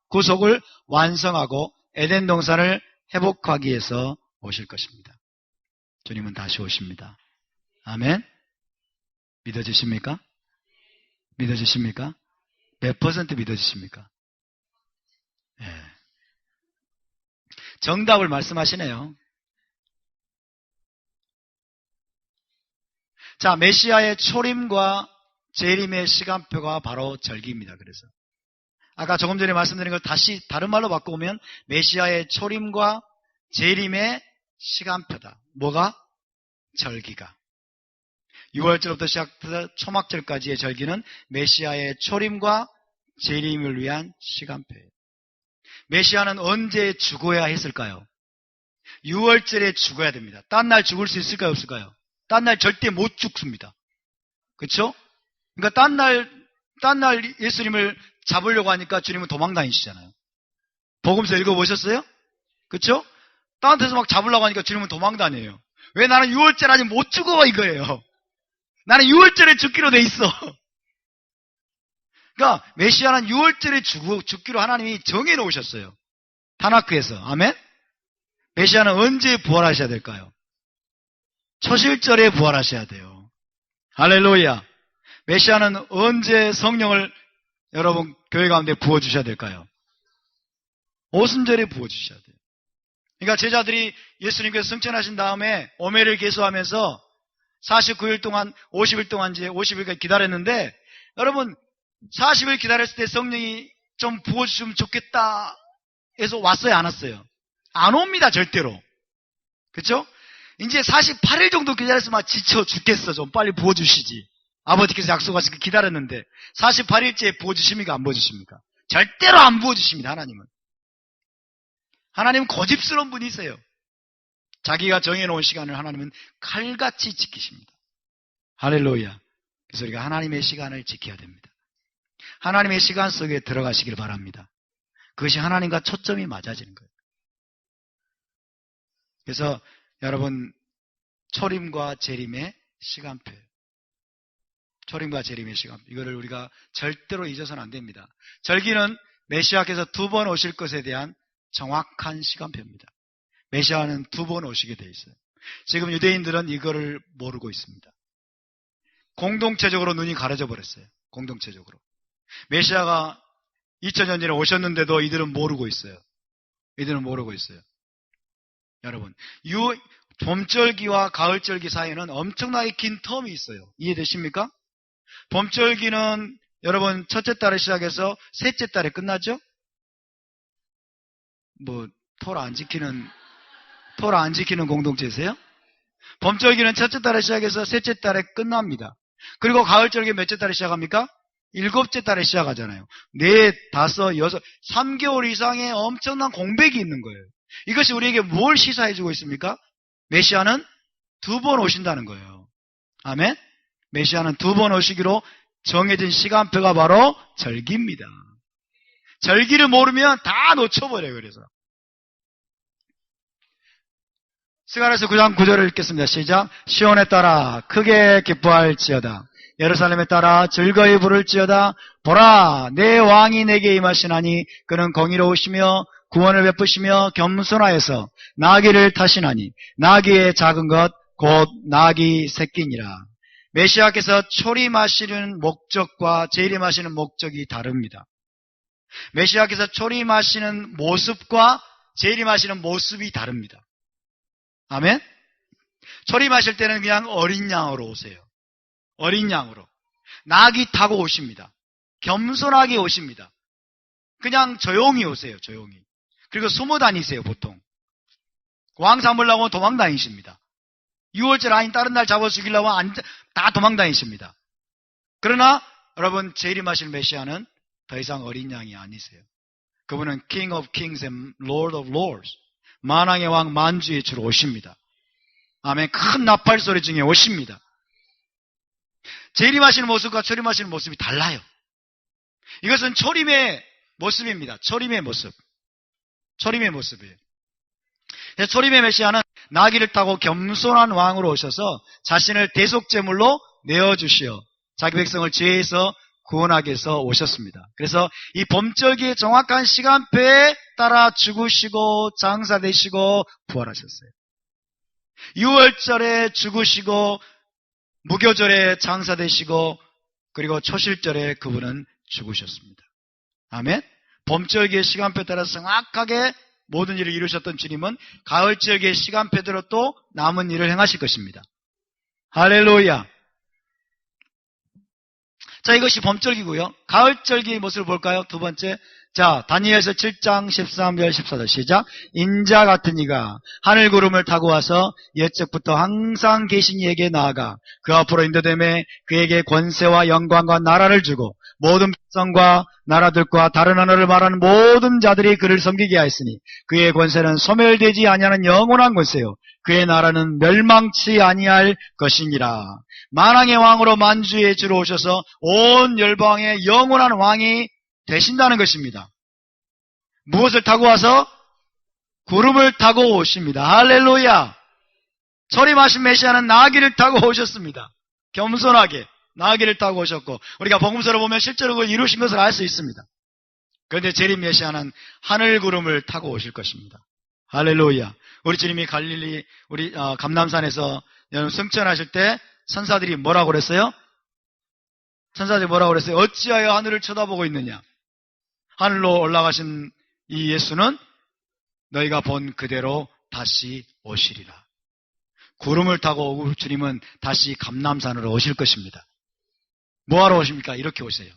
구속을 완성하고 에덴 동산을 회복하기 위해서 오실 것입니다. 주님은 다시 오십니다. 아멘? 믿어지십니까? 믿어지십니까? 몇 퍼센트 믿어지십니까? 네. 정답을 말씀하시네요. 자, 메시아의 초림과 재림의 시간표가 바로 절기입니다. 그래서 아까 조금 전에 말씀드린 걸 다시 다른 말로 바꿔보면 메시아의 초림과 재림의 시간표다. 뭐가? 절기가. 6월절부터 시작해서 초막절까지의 절기는 메시아의 초림과 재림을 위한 시간표예요. 메시아는 언제 죽어야 했을까요? 6월절에 죽어야 됩니다. 딴 날 죽을 수 있을까요? 없을까요? 딴 날 절대 못 죽습니다. 그렇죠? 그러니까 딴 날 예수님을 잡으려고 하니까 주님은 도망 다니시잖아요. 복음서 읽어보셨어요? 그렇죠? 딴 데서 막 잡으려고 하니까 주님은 도망 다녀요. 왜? 나는 6월절 아직 못 죽어 이거예요. 나는 6월절에 죽기로 돼 있어. 그러니까 메시아는 6월절에 죽기로 하나님이 정해놓으셨어요. 타나크에서. 아멘? 메시아는 언제 부활하셔야 될까요? 초실절에 부활하셔야 돼요. 할렐루야. 메시아는 언제 성령을 여러분 교회 가운데 부어주셔야 될까요? 오순절에 부어주셔야 돼요. 그러니까 제자들이 예수님께서 승천하신 다음에 오매를 계수하면서 49일 동안 50일 동안 이제 50일까지 기다렸는데 여러분 40일 기다렸을 때 성령이 좀 부어주시면 좋겠다 해서 왔어요? 안 왔어요? 안 옵니다. 절대로. 그렇죠? 이제 48일 정도 기다렸으면 지쳐 죽겠어. 좀 빨리 부어주시지. 아버지께서 약속하시고 기다렸는데 48일째 부어주십니까? 안 부어주십니까? 절대로 안 부어주십니다. 하나님은. 하나님은 고집스러운 분이세요. 자기가 정해놓은 시간을 하나님은 칼같이 지키십니다. 할렐루야. 그래서 우리가 하나님의 시간을 지켜야 됩니다. 하나님의 시간 속에 들어가시길 바랍니다. 그것이 하나님과 초점이 맞아지는 거예요. 그래서 여러분, 초림과 재림의 시간표, 초림과 재림의 시간표, 이거를 우리가 절대로 잊어서는 안 됩니다. 절기는 메시아께서 2번 오실 것에 대한 정확한 시간표입니다. 메시아는 2번 오시게 돼 있어요. 지금 유대인들은 이거를 모르고 있습니다. 공동체적으로 눈이 가려져 버렸어요. 공동체적으로. 메시아가 2000년 전에 오셨는데도 이들은 모르고 있어요. 이들은 모르고 있어요. 여러분, 봄절기와 가을절기 사이에는 엄청나게 긴 텀이 있어요. 이해되십니까? 봄절기는 여러분 첫째 달에 시작해서 셋째 달에 끝나죠? 토라 안 지키는 공동체세요? 봄절기는 첫째 달에 시작해서 셋째 달에 끝납니다. 그리고 가을절기 몇째 달에 시작합니까? 7째 달에 시작하잖아요. 4, 5, 6, 3개월 이상의 엄청난 공백이 있는 거예요. 이것이 우리에게 뭘 시사해주고 있습니까? 메시아는 2번 오신다는 거예요. 아멘? 메시아는 2번 오시기로 정해진 시간표가 바로 절기입니다. 절기를 모르면 다 놓쳐버려요. 그래서 스가랴서 9장 9절을 읽겠습니다. 시작. 시온에 따라 크게 기뻐할지어다. 예루살렘에 따라 즐거이 부를지어다. 보라, 내 왕이 내게 임하시나니 그는 공의로우시며 구원을 베푸시며 겸손하여서 나귀를 타시나니 나귀의 작은 것 곧 나귀 새끼니라. 메시아께서 초림하시는 목적과 재림하시는 목적이 다릅니다. 메시아께서 초림하시는 모습과 재림하시는 모습이 다릅니다. 아멘? 초림하실 때는 그냥 어린 양으로 오세요. 어린 양으로. 나귀 타고 오십니다. 겸손하게 오십니다. 그냥 조용히 오세요. 조용히. 그리고 숨어 다니세요. 보통. 왕 잡으려고 도망 다니십니다. 6월절 아닌 다른 날 잡아 죽이려고 다 도망 다니십니다. 그러나 여러분, 재림하실 메시아는 더 이상 어린 양이 아니세요. 그분은 King of Kings and Lord of Lords, 만왕의 왕 만주의 주로 오십니다. 아멘. 큰 나팔 소리 중에 오십니다. 재림하시는 모습과 초림하시는 모습이 달라요. 이것은 초림의 모습입니다. 초림의 모습. 초림의 모습이에요. 그래서 초림의 메시아는 나귀를 타고 겸손한 왕으로 오셔서 자신을 대속제물로 내어주시어 자기 백성을 죄에서 구원하기 위해서 오셨습니다. 그래서 이 봄절기의 정확한 시간표에 따라 죽으시고 장사되시고 부활하셨어요. 6월절에 죽으시고 무교절에 장사되시고 그리고 초실절에 그분은 죽으셨습니다. 아멘. 봄절기의 시간표에 따라서 정확하게 모든 일을 이루셨던 주님은 가을절기의 시간표대로 또 남은 일을 행하실 것입니다. 할렐루야. 자, 이것이 봄절기고요. 가을절기의 모습을 볼까요? 두 번째. 자, 다니엘서 7장 13절 14절 시작. 인자 같은 이가 하늘 구름을 타고 와서 옛적부터 항상 계신 이에게 나아가 그 앞으로 인도됨에 그에게 권세와 영광과 나라를 주고 모든 백성과 나라들과 다른 언어를 말하는 모든 자들이 그를 섬기게 하였으니 그의 권세는 소멸되지 아니하는 영원한 권세요 그의 나라는 멸망치 아니할 것이니라. 만왕의 왕으로 만주의 주로 오셔서 온 열방의 영원한 왕이 되신다는 것입니다. 무엇을 타고 와서? 구름을 타고 오십니다. 할렐루야. 초림하신 메시아는 나귀를 타고 오셨습니다. 겸손하게 나귀를 타고 오셨고 우리가 복음서를 보면 실제로 그걸 이루신 것을 알 수 있습니다. 그런데 재림 메시아는 하늘 구름을 타고 오실 것입니다. 할렐루야. 우리 주님이 갈릴리 우리 감람산에서 승천하실 때 천사들이 뭐라고 그랬어요? 천사들이 뭐라고 그랬어요? 어찌하여 하늘을 쳐다보고 있느냐? 하늘로 올라가신 이 예수는 너희가 본 그대로 다시 오시리라. 구름을 타고 오고 주님은 다시 감람산으로 오실 것입니다. 뭐하러 오십니까? 이렇게 오세요.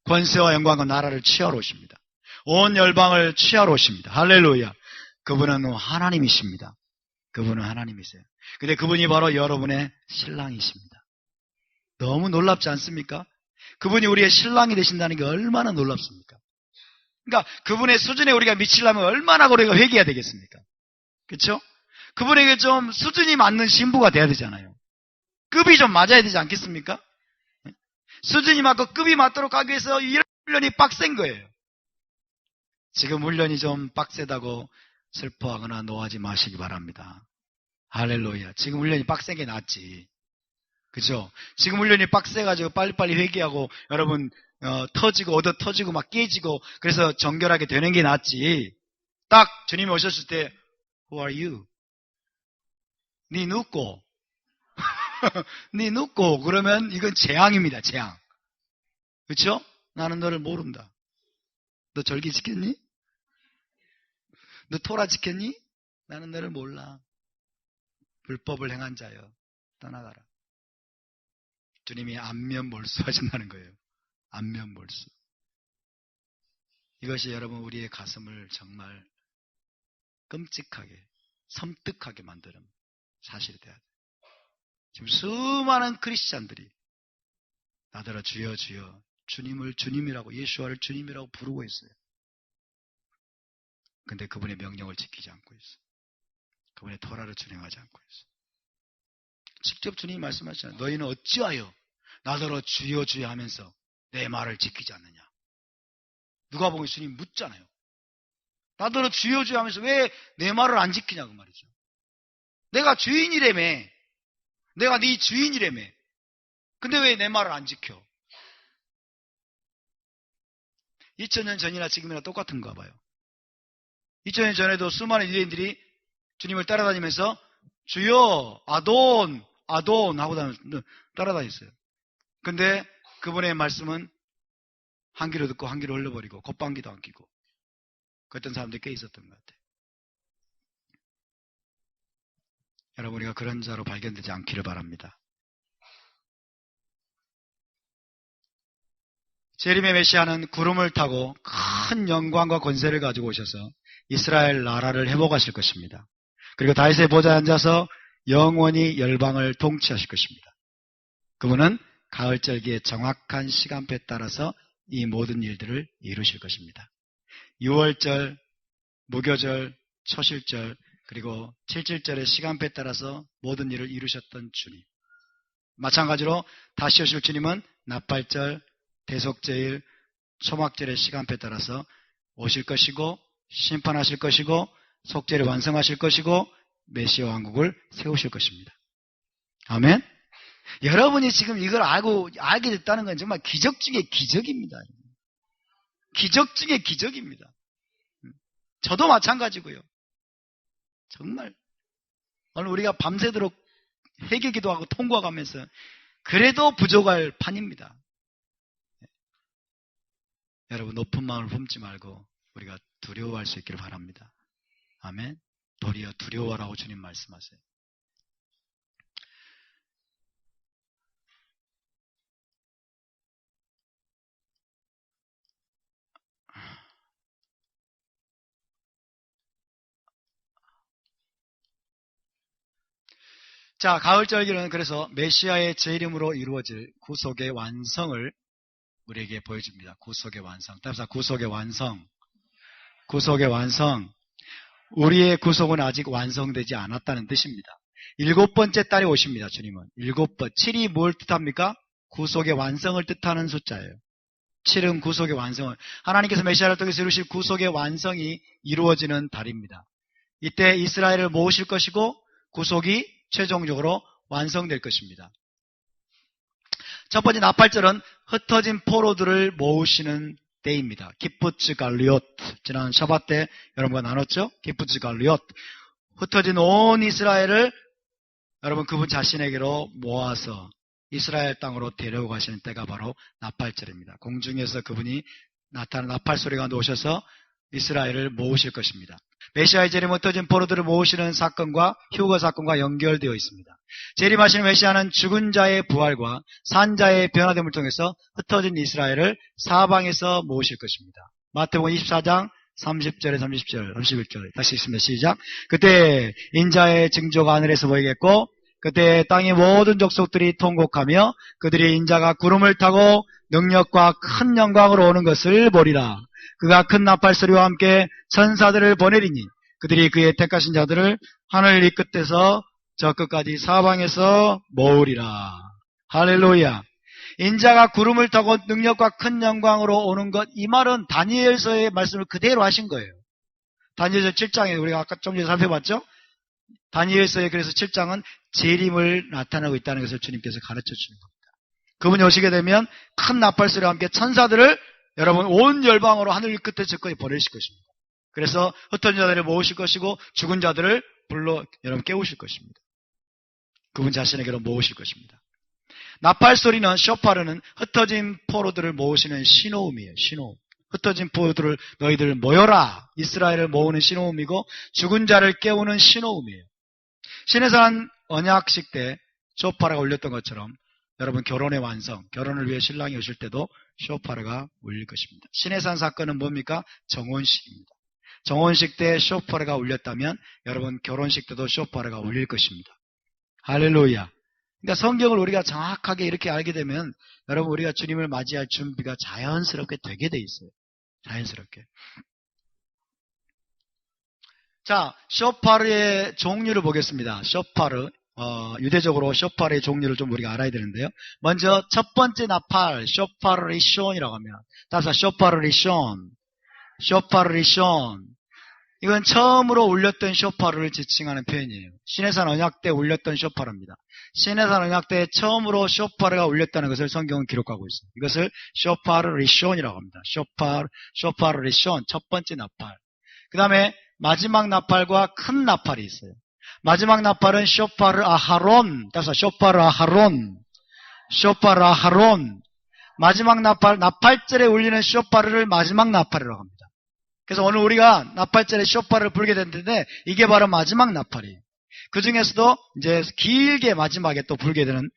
권세와 영광과 나라를 취하러 오십니다. 온 열방을 취하러 오십니다. 할렐루야. 그분은 하나님이십니다. 그분은 하나님이세요. 근데 그분이 바로 여러분의 신랑이십니다. 너무 놀랍지 않습니까? 그분이 우리의 신랑이 되신다는 게 얼마나 놀랍습니까? 그러니까 그분의 수준에 우리가 미치려면 얼마나 우리가 회개해야 되겠습니까? 그렇죠? 그분에게 좀 수준이 맞는 신부가 돼야 되잖아요. 급이 좀 맞아야 되지 않겠습니까? 수준이 맞고 급이 맞도록 하기 위해서 이런 훈련이 빡센 거예요. 지금 훈련이 좀 빡세다고 슬퍼하거나 노하지 마시기 바랍니다. 할렐루야. 지금 훈련이 빡센 게 낫지. 그죠? 지금 훈련이 빡세가지고 빨리빨리 회개하고 여러분 터지고 얻어 터지고 막 깨지고 그래서 정결하게 되는 게 낫지. 딱 주님이 오셨을 때 Who are you? 네 눕고 네 눕고 그러면 이건 재앙입니다. 재앙. 그렇죠? 나는 너를 모른다. 너 절기 지켰니? 너 토라 지켰니? 나는 너를 몰라. 불법을 행한 자여 떠나가라. 주님이 안면몰수 하신다는 거예요. 안면몰수. 이것이 여러분 우리의 가슴을 정말 끔찍하게 섬뜩하게 만드는 사실이 돼야 돼요. 지금 수많은 크리스찬들이 나더러 주여 주여 주님을 주님이라고 예수와를 주님이라고 부르고 있어요. 근데 그분의 명령을 지키지 않고 있어요. 그분의 토라를 준행하지 않고 있어요. 직접 주님이 말씀하시잖아요. 너희는 어찌하여 나더러 주여 주여 하면서 내 말을 지키지 않느냐. 누가복음 주님 묻잖아요. 나더러 주여 주여 하면서 왜 내 말을 안 지키냐고 말이죠. 내가 주인이라며. 내가 네 주인이라며. 근데 왜 내 말을 안 지켜? 2000년 전이나 지금이나 똑같은가 봐요. 2000년 전에도 수많은 유대인들이 주님을 따라다니면서 주여 아돈 하고 따라다녔어요. 근데 그분의 말씀은 한 귀로 듣고 한 귀로 흘려버리고 겉방귀도 안 끼고 그랬던 사람들이 꽤 있었던 것 같아요. 여러분 우리가 그런 자로 발견되지 않기를 바랍니다. 재림의 메시아는 구름을 타고 큰 영광과 권세를 가지고 오셔서 이스라엘 나라를 회복하실 것입니다. 그리고 다윗의 보좌에 앉아서 영원히 열방을 통치하실 것입니다. 그분은 가을절기의 정확한 시간표에 따라서 이 모든 일들을 이루실 것입니다. 6월절, 무교절, 초실절, 그리고 7.7절의 시간표에 따라서 모든 일을 이루셨던 주님. 마찬가지로 다시 오실 주님은 나팔절, 대속제일, 초막절의 시간표에 따라서 오실 것이고 심판하실 것이고 속죄를 완성하실 것이고 메시아 왕국을 세우실 것입니다. 아멘. 여러분이 지금 이걸 알게 됐다는 건 정말 기적 중에 기적입니다. 기적 중에 기적입니다. 저도 마찬가지고요. 정말 오늘 우리가 밤새도록 회개 기도하고 통과하면서 그래도 부족할 판입니다. 여러분 높은 마음을 품지 말고 우리가 두려워할 수 있기를 바랍니다. 아멘. 도리어 두려워라고 주님 말씀하세요. 자, 가을절기는 그래서 메시아의 제 이름으로 이루어질 구속의 완성을 우리에게 보여줍니다. 구속의 완성. 따라서 구속의 완성. 구속의 완성. 우리의 구속은 아직 완성되지 않았다는 뜻입니다. 7번째 달에 오십니다. 주님은. 7번. 7이 뭘 뜻합니까? 구속의 완성을 뜻하는 숫자예요. 7은 구속의 완성을. 하나님께서 메시아를 통해서 이루실 구속의 완성이 이루어지는 달입니다. 이때 이스라엘을 모으실 것이고 구속이 최종적으로 완성될 것입니다. 첫 번째 나팔절은 흩어진 포로들을 모으시는 때입니다. 기쁘츠 갈리옷. 지난 샤밧 때 여러분과 나눴죠? 기쁘츠 갈리옷. 흩어진 온 이스라엘을 여러분 그분 자신에게로 모아서 이스라엘 땅으로 데려오 가시는 때가 바로 나팔절입니다. 공중에서 그분이 나타나는 나팔 소리가 오셔서 이스라엘을 모으실 것입니다. 메시아의 재림 흩어진 포로들을 모으시는 사건과 휴거 사건과 연결되어 있습니다. 재림하시는 메시아는 죽은 자의 부활과 산 자의 변화됨을 통해서 흩어진 이스라엘을 사방에서 모으실 것입니다. 마태복음 24장 30절에 30절, 31절 다시 읽습니다. 시작. 그때 인자의 증조가 하늘에서 보이겠고 그때 땅의 모든 족속들이 통곡하며 그들이 인자가 구름을 타고 능력과 큰 영광으로 오는 것을 보리라. 그가 큰 나팔 소리와 함께 천사들을 보내리니 그들이 그의 택하신 자들을 하늘 이 끝에서 저 끝까지 사방에서 모으리라. 할렐루야. 인자가 구름을 타고 능력과 큰 영광으로 오는 것, 이 말은 다니엘서의 말씀을 그대로 하신 거예요. 다니엘서 7장에 우리가 아까 좀 전에 살펴봤죠? 다니엘서의 그래서 7장은 재림을 나타내고 있다는 것을 주님께서 가르쳐 주는 겁니다. 그분이 오시게 되면 큰 나팔소리와 함께 천사들을 여러분 온 열방으로 하늘 끝에 저까지 보내실 것입니다. 그래서 흩어진 자들을 모으실 것이고 죽은 자들을 불러 여러분 깨우실 것입니다. 그분 자신에게로 모으실 것입니다. 나팔소리는 쇼파르는 흩어진 포로들을 모으시는 신호음이에요. 신호음. 흩어진 포로들을 너희들 모여라. 이스라엘을 모으는 신호음이고 죽은 자를 깨우는 신호음이에요. 시내산 언약식 때 쇼파르가 울렸던 것처럼 여러분 결혼의 완성, 결혼을 위해 신랑이 오실 때도 쇼파르가 울릴 것입니다. 시내산 사건은 뭡니까? 정혼식입니다. 정혼식 때 쇼파르가 울렸다면 여러분 결혼식 때도 쇼파르가 울릴 것입니다. 할렐루야. 그러니까 성경을 우리가 정확하게 이렇게 알게 되면 여러분 우리가 주님을 맞이할 준비가 자연스럽게 되게 돼 있어요. 자연스럽게. 자, 쇼파르의 종류를 보겠습니다. 쇼파르, 유대적으로 쇼파르의 종류를 좀 우리가 알아야 되는데요. 먼저 첫 번째 나팔, 쇼파르 리숀이라고 합니다. 따라서 쇼파르 리숀, 쇼파르 리숀. 이건 처음으로 울렸던 쇼파르를 지칭하는 표현이에요. 시내산 언약 때 울렸던 쇼파르입니다. 시내산 언약 때 처음으로 쇼파르가 울렸다는 것을 성경은 기록하고 있습니다. 이것을 쇼파르 리숀이라고 합니다. 쇼파르 리숀, 첫 번째 나팔. 그 다음에 마지막 나팔과 큰 나팔이 있어요. 마지막 나팔은 쇼파르 아하론, 따라서 쇼파르 아하론, 쇼파르 아하론. 마지막 나팔, 나팔절에 울리는 쇼파르를 마지막 나팔이라고 합니다. 그래서 오늘 우리가 나팔절에 쇼파를 불게 됐는데 이게 바로 마지막 나팔이에요. 그 중에서도 이제 길게 마지막에 또 불게 되는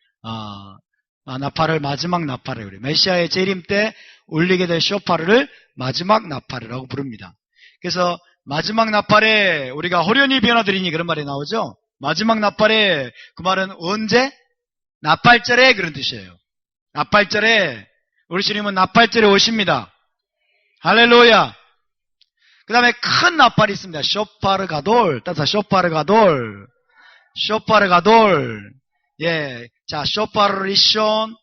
나팔을 마지막 나팔이라고 그래요. 메시아의 재림 때 울리게 될 쇼파를 마지막 나팔이라고 부릅니다. 그래서 마지막 나팔에 우리가 호련히 변화드리니 그런 말이 나오죠. 마지막 나팔에 그 말은 언제? 나팔절에 그런 뜻이에요. 나팔절에 우리 주님은 나팔절에 오십니다. 할렐루야. 그 다음에 큰 나팔이 있습니다. 쇼파르 가돌. 따라서 쇼파르 가돌. 쇼파르 가돌. 예. 자, 쇼파르 리숀.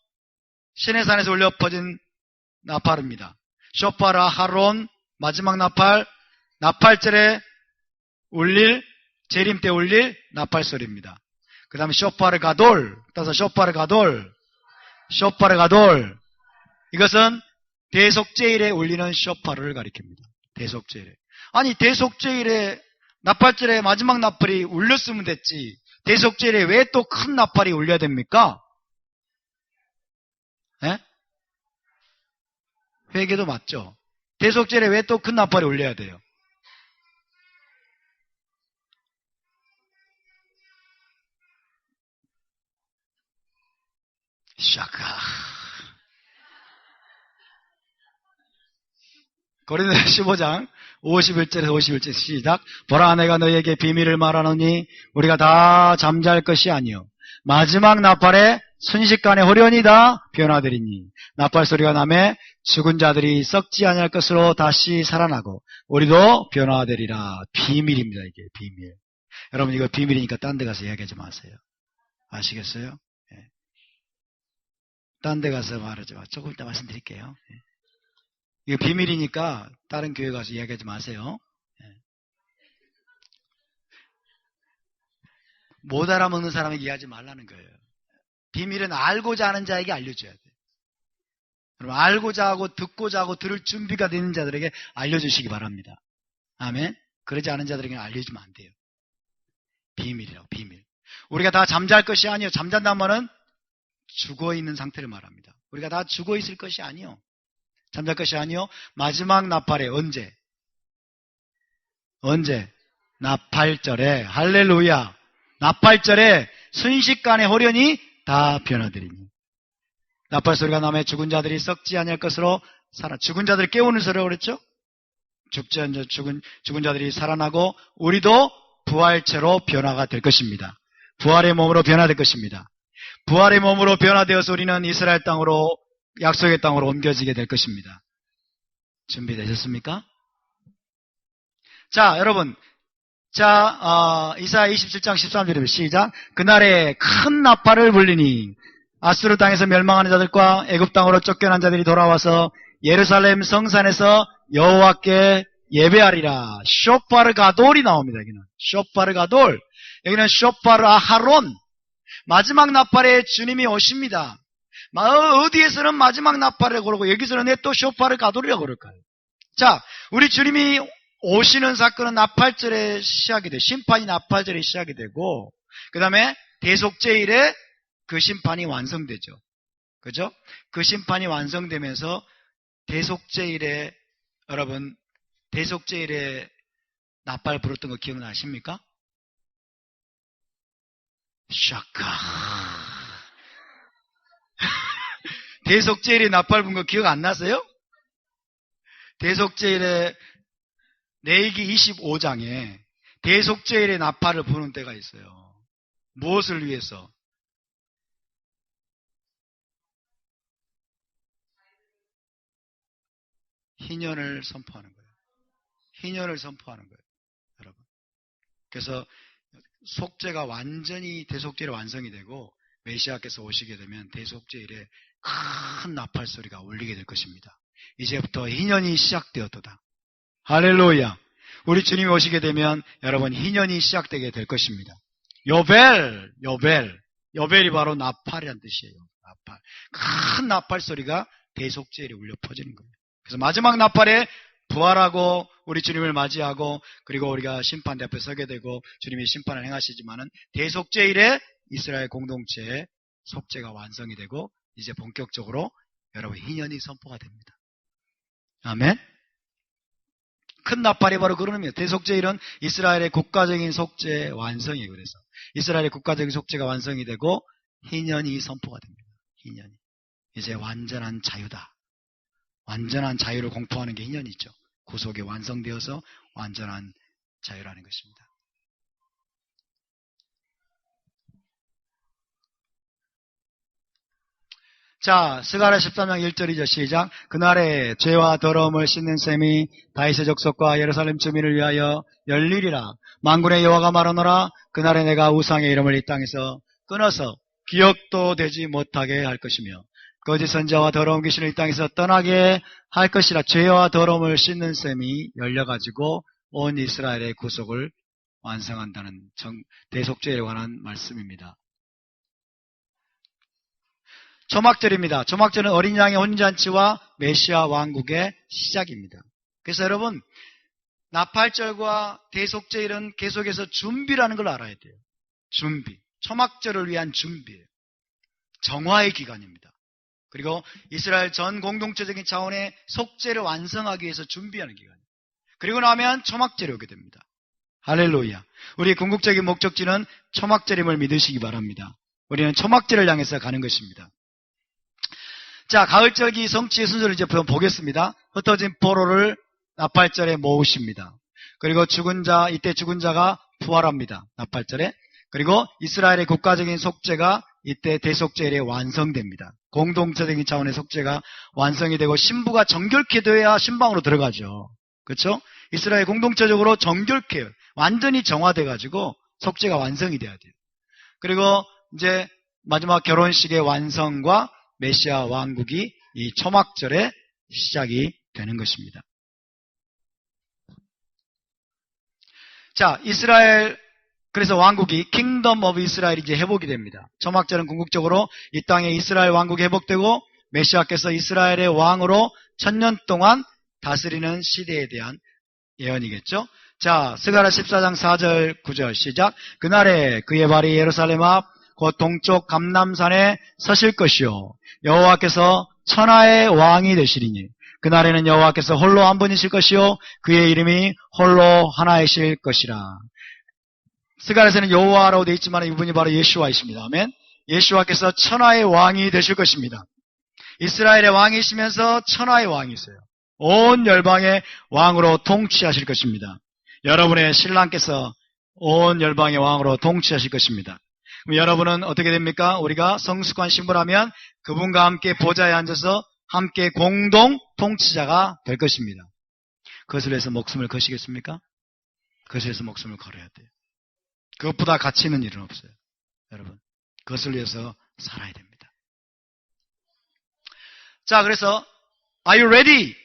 시내산에서 울려 퍼진 나팔입니다. 쇼파르 아하론. 마지막 나팔. 나팔절에 울릴, 재림 때 울릴 나팔 소리입니다. 그 다음에 쇼파르 가돌. 따라서 쇼파르 가돌. 쇼파르 가돌. 이것은 대속제일에 울리는 쇼파르를 가리킵니다. 대속제일에. 아니 대속제일에 나팔절에 마지막 나팔이 울렸으면 됐지. 대속제일에 왜 또 큰 나팔이 울려야 됩니까? 예? 회개도 맞죠. 대속제일에 왜 또 큰 나팔이 울려야 돼요? 샤카. 고린도서 15장 51절에서 51절 시작. 보라 내가 너희에게 비밀을 말하노니 우리가 다 잠잘 것이 아니요 마지막 나팔에 순식간에 호련히 다 변화되리니 나팔 소리가 나매 죽은 자들이 썩지 아니할 것으로 다시 살아나고 우리도 변화되리라. 비밀입니다. 이게 비밀. 여러분 이거 비밀이니까 딴 데 가서 이야기하지 마세요. 아시겠어요? 예. 딴 데 가서 말하지 마. 조금 이따 말씀드릴게요. 예. 이거 비밀이니까 다른 교회 가서 이야기하지 마세요. 못 알아먹는 사람에게 이야기하지 말라는 거예요. 비밀은 알고자 하는 자에게 알려줘야 돼요. 여러분 알고자 하고 듣고자 하고 들을 준비가 되는 자들에게 알려주시기 바랍니다. 아멘. 그러지 않은 자들에게는 알려주면 안 돼요. 비밀이라고 비밀. 우리가 다 잠잘 것이 아니요. 잠잔다는 말은 죽어있는 상태를 말합니다. 우리가 다 죽어있을 것이 아니요. 잠잘 것이 아니요. 마지막 나팔에 언제? 나팔절에. 할렐루야. 나팔절에 순식간에 호련히 다 변화되리니. 나팔 소리가 나매 죽은 자들이 썩지 아니할 것으로 죽은 자들을 깨우는 소리라고 그랬죠? 죽은 자들이 살아나고 우리도 부활체로 변화가 될 것입니다. 부활의 몸으로 변화될 것입니다. 부활의 몸으로 변화되어서 우리는 이스라엘 땅으로 약속의 땅으로 옮겨지게 될 것입니다. 준비되셨습니까? 자, 여러분 자, 이사야 27장 13절입니다. 시작. 그날에 큰 나팔을 불리니 아수르 땅에서 멸망하는 자들과 애굽 땅으로 쫓겨난 자들이 돌아와서 예루살렘 성산에서 여호와께 예배하리라. 쇼파르 가돌이 나옵니다. 여기는 쇼파르 가돌, 여기는 쇼파르 아하론. 마지막 나팔에 주님이 오십니다. 어디에서는 마지막 나팔을 고르고 여기서는 왜 또 쇼파르 가돌이라고 그럴까요? 자, 우리 주님이 오시는 사건은 나팔절에 시작이 돼요. 심판이 나팔절에 시작이 되고, 그 다음에 대속제일에 그 심판이 완성되죠. 그죠? 그 심판이 완성되면서 대속제일에, 여러분, 대속제일에 나팔 불었던 거 기억나십니까? 샤카. 대속제일에 나팔 분 거 기억 안 나세요? 대속제일에 레위기 25장에 대속제일에 나팔을 부는 때가 있어요. 무엇을 위해서? 희년을 선포하는 거예요. 희년을 선포하는 거예요, 여러분. 그래서 속죄가 완전히 대속제일에 완성이 되고 메시아께서 오시게 되면 대속제일에 큰 나팔 소리가 울리게 될 것입니다. 이제부터 희년이 시작되었도다. 할렐루야. 우리 주님이 오시게 되면 여러분 희년이 시작되게 될 것입니다. 요벨이 바로 나팔이란 뜻이에요. 나팔. 큰 나팔 소리가 대속제일에 울려 퍼지는 거예요. 그래서 마지막 나팔에 부활하고 우리 주님을 맞이하고 그리고 우리가 심판대 앞에 서게 되고 주님이 심판을 행하시지만은 대속제일에 이스라엘 공동체의 속죄가 완성이 되고 이제 본격적으로 여러분 희년이 선포가 됩니다. 아멘. 큰 나팔이 바로 그런 의미예요. 대속제일은 이스라엘의 국가적인 속죄 완성이에요. 그래서 이스라엘의 국가적인 속죄가 완성이 되고 희년이 선포가 됩니다. 희년이. 이제 완전한 자유다. 완전한 자유를 공포하는 게 희년이죠. 구속이 완성되어서 완전한 자유라는 것입니다. 자, 스가랴 13장 1절이죠. 시작. 그날에 죄와 더러움을 씻는 셈이 다윗의 족속과 예루살렘 주민을 위하여 열리리라. 만군의 여호와가 말하노라. 그날에 내가 우상의 이름을 이 땅에서 끊어서 기억도 되지 못하게 할 것이며 거짓 선지자와 더러운 귀신을 이 땅에서 떠나게 할 것이라. 죄와 더러움을 씻는 셈이 열려가지고 온 이스라엘의 구속을 완성한다는 대속죄에 관한 말씀입니다. 초막절입니다. 초막절은 어린 양의 혼잔치와 메시아 왕국의 시작입니다. 그래서 여러분 나팔절과 대속제일은 계속해서 준비라는 걸 알아야 돼요. 준비. 초막절을 위한 준비예요. 정화의 기간입니다. 그리고 이스라엘 전 공동체적인 차원의 속죄를 완성하기 위해서 준비하는 기간이에요. 그리고 나면 초막절이 오게 됩니다. 할렐루야. 우리의 궁극적인 목적지는 초막절임을 믿으시기 바랍니다. 우리는 초막절을 향해서 가는 것입니다. 자, 가을절기 성취의 순서를 이제 보겠습니다. 흩어진 포로를 나팔절에 모으십니다. 그리고 이때 죽은 자가 부활합니다. 나팔절에. 그리고 이스라엘의 국가적인 속죄가 이때 대속죄일에 완성됩니다. 공동체적인 차원의 속죄가 완성이 되고 신부가 정결케 돼야 신방으로 들어가죠. 그렇죠? 이스라엘 공동체적으로 정결케 완전히 정화돼가지고 속죄가 완성이 돼야 돼요. 그리고 이제 마지막 결혼식의 완성과 메시아 왕국이 이 초막절에 시작이 되는 것입니다. 자, 그래서 왕국이 킹덤 오브 이스라엘이 이제 회복이 됩니다. 초막절은 궁극적으로 이 땅에 이스라엘 왕국이 회복되고 메시아께서 이스라엘의 왕으로 1000년 동안 다스리는 시대에 대한 예언이겠죠. 자, 스가랴 14장 4절 9절 시작. 그날에 그의 발이 예루살렘 앞 곧 동쪽 감람산에 서실 것이요 여호와께서 천하의 왕이 되시리니 그날에는 여호와께서 홀로 한 분이실 것이요 그의 이름이 홀로 하나이실 것이라. 스가랴에서는 여호와라고 되어 있지만 이분이 바로 예수와이십니다. 아멘. 예수와께서 천하의 왕이 되실 것입니다. 이스라엘의 왕이시면서 천하의 왕이세요. 온 열방의 왕으로 통치하실 것입니다. 여러분의 신랑께서 온 열방의 왕으로 통치하실 것입니다. 그럼 여러분은 어떻게 됩니까? 우리가 성숙한 신부라면 그분과 함께 보좌에 앉아서 함께 공동 통치자가 될 것입니다. 그것을 위해서 목숨을 거시겠습니까? 그것을 위해서 목숨을 걸어야 돼요. 그것보다 가치 있는 일은 없어요. 여러분, 그것을 위해서 살아야 됩니다. 자, 그래서 Are you ready?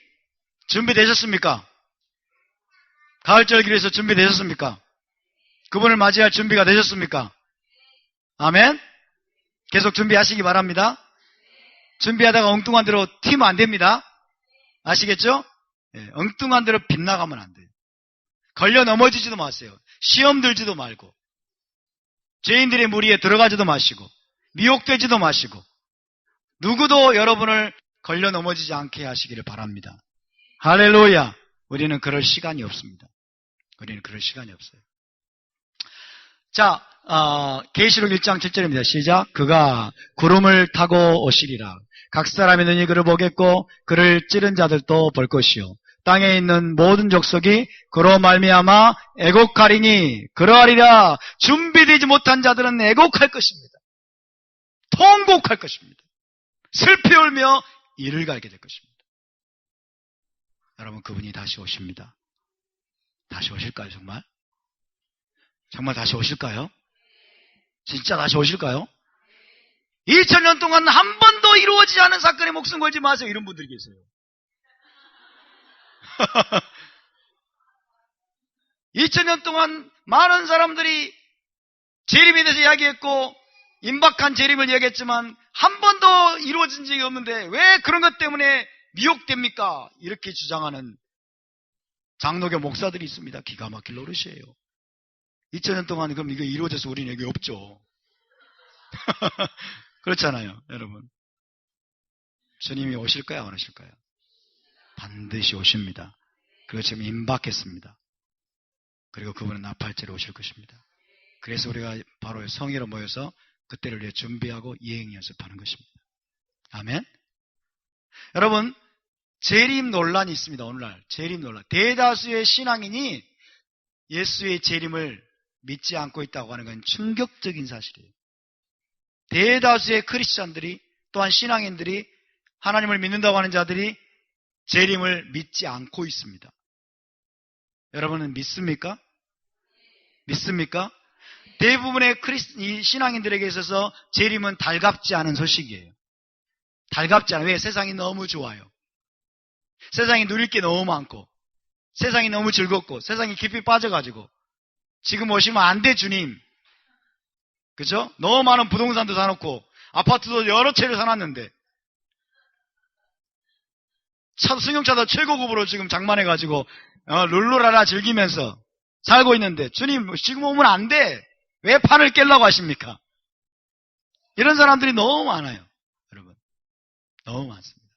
준비되셨습니까? 가을절기를 위해서 준비되셨습니까? 그분을 맞이할 준비가 되셨습니까? 아멘? 계속 준비하시기 바랍니다. 준비하다가 엉뚱한 대로 튀면 안 됩니다. 아시겠죠? 네, 엉뚱한 대로 빗나가면 안 돼요. 걸려 넘어지지도 마세요. 시험 들지도 말고, 죄인들의 무리에 들어가지도 마시고, 미혹되지도 마시고, 누구도 여러분을 걸려 넘어지지 않게 하시기를 바랍니다. 할렐루야. 우리는 그럴 시간이 없습니다. 우리는 그럴 시간이 없어요. 자, 계시록 1장 7절입니다. 시작. 그가 구름을 타고 오시리라. 각 사람의 눈이 그를 보겠고 그를 찌른 자들도 볼 것이요. 땅에 있는 모든 족속이 그로 말미암아 애곡하리니 그러하리라. 준비되지 못한 자들은 애곡할 것입니다. 통곡할 것입니다. 슬피 울며 이를 갈게 될 것입니다. 여러분, 그분이 다시 오십니다. 다시 오실까요, 정말? 정말 다시 오실까요? 진짜 다시 오실까요? 2000년 동안 한 번도 이루어지지 않은 사건에 목숨 걸지 마세요. 이런 분들이 계세요. 2000년 동안 많은 사람들이 재림에 대해서 이야기했고 임박한 재림을 이야기했지만 한 번도 이루어진 적이 없는데 왜 그런 것 때문에 미혹됩니까? 이렇게 주장하는 장로교 목사들이 있습니다. 기가 막힐 노릇이에요. 2000년 동안 그럼 이거 이루어져서 우리는 여기 없죠. 그렇잖아요, 여러분. 주님이 오실까요, 안 오실까요? 반드시 오십니다. 그리고 지금 임박했습니다. 그리고 그분은 나팔째로 오실 것입니다. 그래서 우리가 바로 성회로 모여서 그때를 위해 준비하고 예행 연습하는 것입니다. 아멘. 여러분, 재림 논란이 있습니다. 오늘날 재림 논란. 대다수의 신앙인이 예수의 재림을 믿지 않고 있다고 하는 건 충격적인 사실이에요. 대다수의 크리스찬들이 또한 신앙인들이 하나님을 믿는다고 하는 자들이 재림을 믿지 않고 있습니다. 여러분은 믿습니까? 믿습니까? 대부분의 신앙인들에게 있어서 재림은 달갑지 않은 소식이에요. 달갑지 않아요. 왜? 세상이 너무 좋아요. 세상이 누릴 게 너무 많고 세상이 너무 즐겁고 세상이 깊이 빠져가지고 지금 오시면 안 돼, 주님. 그죠? 너무 많은 부동산도 사놓고 아파트도 여러 채를 사놨는데 승용차도 최고급으로 지금 장만해가지고 룰루라라 즐기면서 살고 있는데 주님 지금 오면 안 돼. 왜 판을 깨려고 하십니까? 이런 사람들이 너무 많아요. 여러분, 너무 많습니다.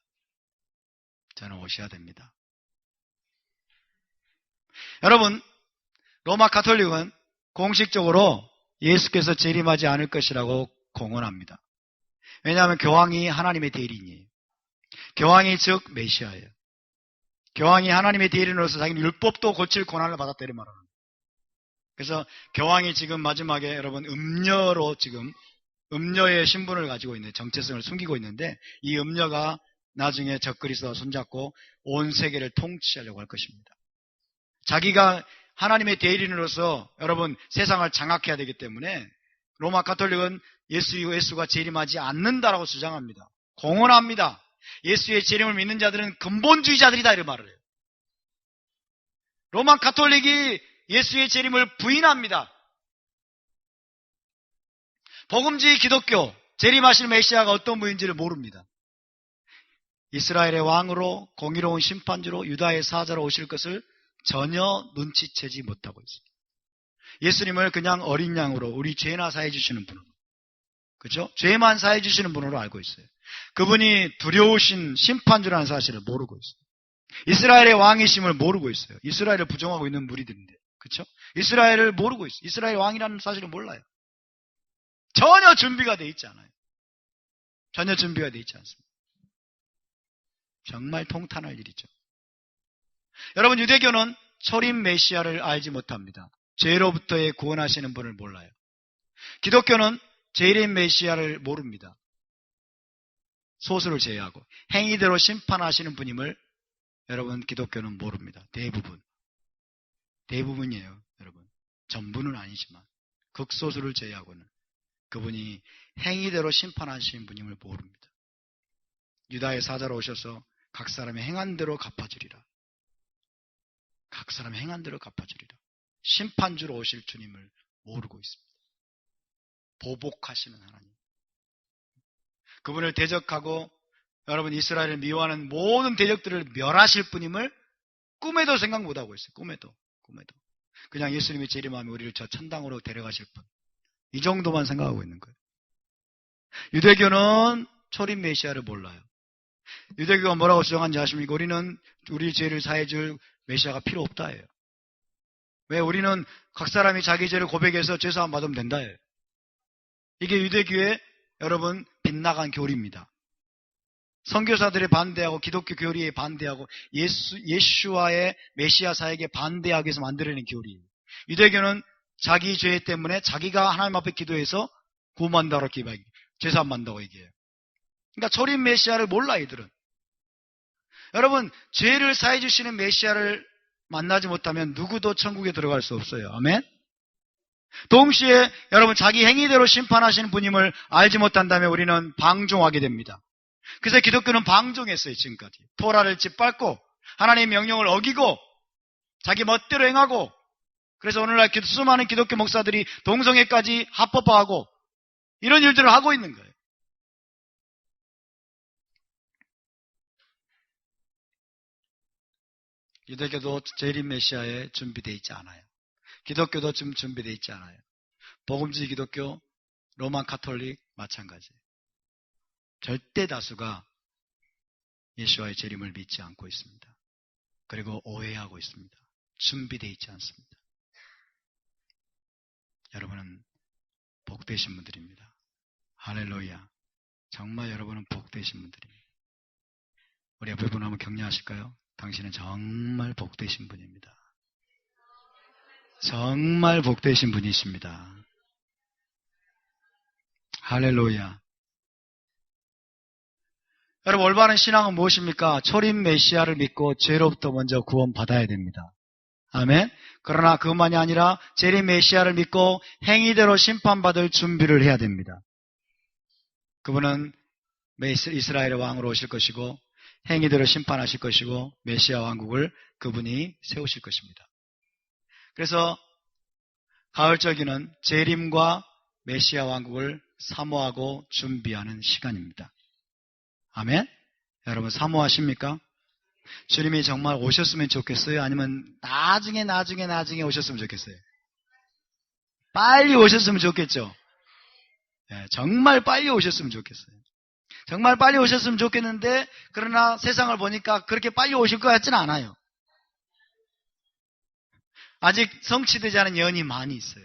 저는 오셔야 됩니다. 여러분, 로마 가톨릭은 공식적으로 예수께서 재림하지 않을 것이라고 공언합니다. 왜냐하면 교황이 하나님의 대리인이에요. 교황이 즉 메시아예요. 교황이 하나님의 대리인으로서 자기는 율법도 고칠 권한을 받았다 이런 말을 합니다. 그래서 교황이 지금 마지막에 여러분 음녀의 신분을 가지고 있는 정체성을 숨기고 있는데 이 음녀가 나중에 적그리스도와 손잡고 온 세계를 통치하려고 할 것입니다. 자기가 하나님의 대리인으로서 여러분 세상을 장악해야 되기 때문에 로마 가톨릭은 예수가 재림하지 않는다라고 주장합니다. 공언합니다. 예수의 재림을 믿는 자들은 근본주의자들이다 이런 말을 해요. 로마 가톨릭이 예수의 재림을 부인합니다. 복음주의 기독교 재림하실 메시아가 어떤 분인지를 모릅니다. 이스라엘의 왕으로 공의로운 심판주로 유다의 사자로 오실 것을 전혀 눈치채지 못하고 있습니다. 예수님을 그냥 어린 양으로 우리 죄나 사해 주시는 분으로, 그렇죠? 죄만 사해 주시는 분으로 알고 있어요. 그분이 두려우신 심판주라는 사실을 모르고 있어요. 이스라엘의 왕이심을 모르고 있어요. 이스라엘을 부정하고 있는 무리들인데, 그렇죠? 이스라엘을 모르고 있어요. 이스라엘 왕이라는 사실을 몰라요. 전혀 준비가 되어 있지 않아요. 전혀 준비가 되어 있지 않습니다. 정말 통탄할 일이죠. 여러분, 유대교는 초림 메시아를 알지 못합니다. 죄로부터의 구원하시는 분을 몰라요. 기독교는 재림 메시아를 모릅니다. 소수를 제외하고 행위대로 심판하시는 분임을 여러분 기독교는 모릅니다. 대부분이에요. 여러분. 전부는 아니지만 극소수를 제외하고는 그분이 행위대로 심판하시는 분임을 모릅니다. 유다의 사자로 오셔서 각 사람의 행한 대로 갚아주리라. 각 사람의 행한 대로 갚아주리라. 심판주로 오실 주님을 모르고 있습니다. 보복하시는 하나님. 그분을 대적하고 여러분 이스라엘을 미워하는 모든 대적들을 멸하실 분임을 꿈에도 생각 못하고 있어요. 꿈에도. 그냥 예수님이 재림하면 우리를 저 천당으로 데려가실 분. 이 정도만 생각하고 있는 거예요. 유대교는 초림 메시아를 몰라요. 유대교가 뭐라고 주장하는지 아십니까? 우리는 우리 죄를 사해줄 메시아가 필요 없다예요. 왜? 우리는 각 사람이 자기 죄를 고백해서 죄사함 받으면 된다예요. 이게 유대교의 여러분 빗나간 교리입니다. 선교사들의 반대하고 기독교 교리에 반대하고 예수와의 메시아 사역에 반대하기 위해서 만들어낸 교리예요. 유대교는 자기 죄 때문에 자기가 하나님 앞에 기도해서 구원받는다고 이렇게 죄사함 받는다고 얘기해요. 그러니까 초림 메시아를 몰라 이들은. 여러분 죄를 사해 주시는 메시아를 만나지 못하면 누구도 천국에 들어갈 수 없어요. 아멘. 동시에 여러분 자기 행위대로 심판하시는 분임을 알지 못한다면 우리는 방종하게 됩니다. 그래서 기독교는 방종했어요. 지금까지 토라를 짓밟고 하나님의 명령을 어기고 자기 멋대로 행하고, 그래서 오늘날 수많은 기독교 목사들이 동성애까지 합법화하고 이런 일들을 하고 있는 거예요. 유대교도 재림 메시아에 준비되어 있지 않아요. 기독교도 지금 준비되어 있지 않아요. 복음주의 기독교, 로만 카톨릭 마찬가지예요. 절대 다수가 예수와의 재림을 믿지 않고 있습니다. 그리고 오해하고 있습니다. 준비되어 있지 않습니다. 여러분은 복되신 분들입니다. 할렐루야. 정말 여러분은 복되신 분들입니다. 우리 옆에 분 한번 격려하실까요? 당신은 정말 복되신 분입니다. 정말 복되신 분이십니다. 할렐루야. 여러분 올바른 신앙은 무엇입니까? 초림 메시아를 믿고 죄로부터 먼저 구원받아야 됩니다. 아멘. 그러나 그것만이 아니라 재림 메시아를 믿고 행위대로 심판받을 준비를 해야 됩니다. 그분은 이스라엘의 왕으로 오실 것이고 행위대로 심판하실 것이고 메시아 왕국을 그분이 세우실 것입니다. 그래서 가을절기는 재림과 메시아 왕국을 사모하고 준비하는 시간입니다. 아멘. 여러분 사모하십니까? 주님이 정말 오셨으면 좋겠어요? 아니면 나중에 오셨으면 좋겠어요? 빨리 오셨으면 좋겠죠? 네, 정말 빨리 오셨으면 좋겠어요. 정말 빨리 오셨으면 좋겠는데 그러나 세상을 보니까 그렇게 빨리 오실 것 같지는 않아요. 아직 성취되지 않은 예언이 많이 있어요.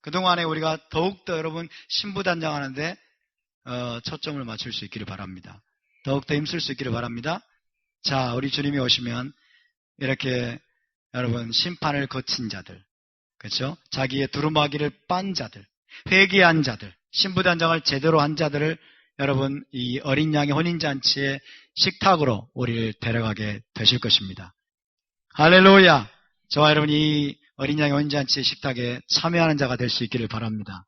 그동안에 우리가 더욱더 여러분 신부단장하는데 초점을 맞출 수 있기를 바랍니다. 더욱더 힘쓸 수 있기를 바랍니다. 자, 우리 주님이 오시면 이렇게 여러분 심판을 거친 자들, 그렇죠? 자기의 두루마기를 빤 자들, 회개한 자들, 신부단장을 제대로 한 자들을 여러분 이 어린 양의 혼인잔치의 식탁으로 우리를 데려가게 되실 것입니다. 할렐루야. 저와 여러분 이 어린 양의 혼인잔치의 식탁에 참여하는 자가 될 수 있기를 바랍니다.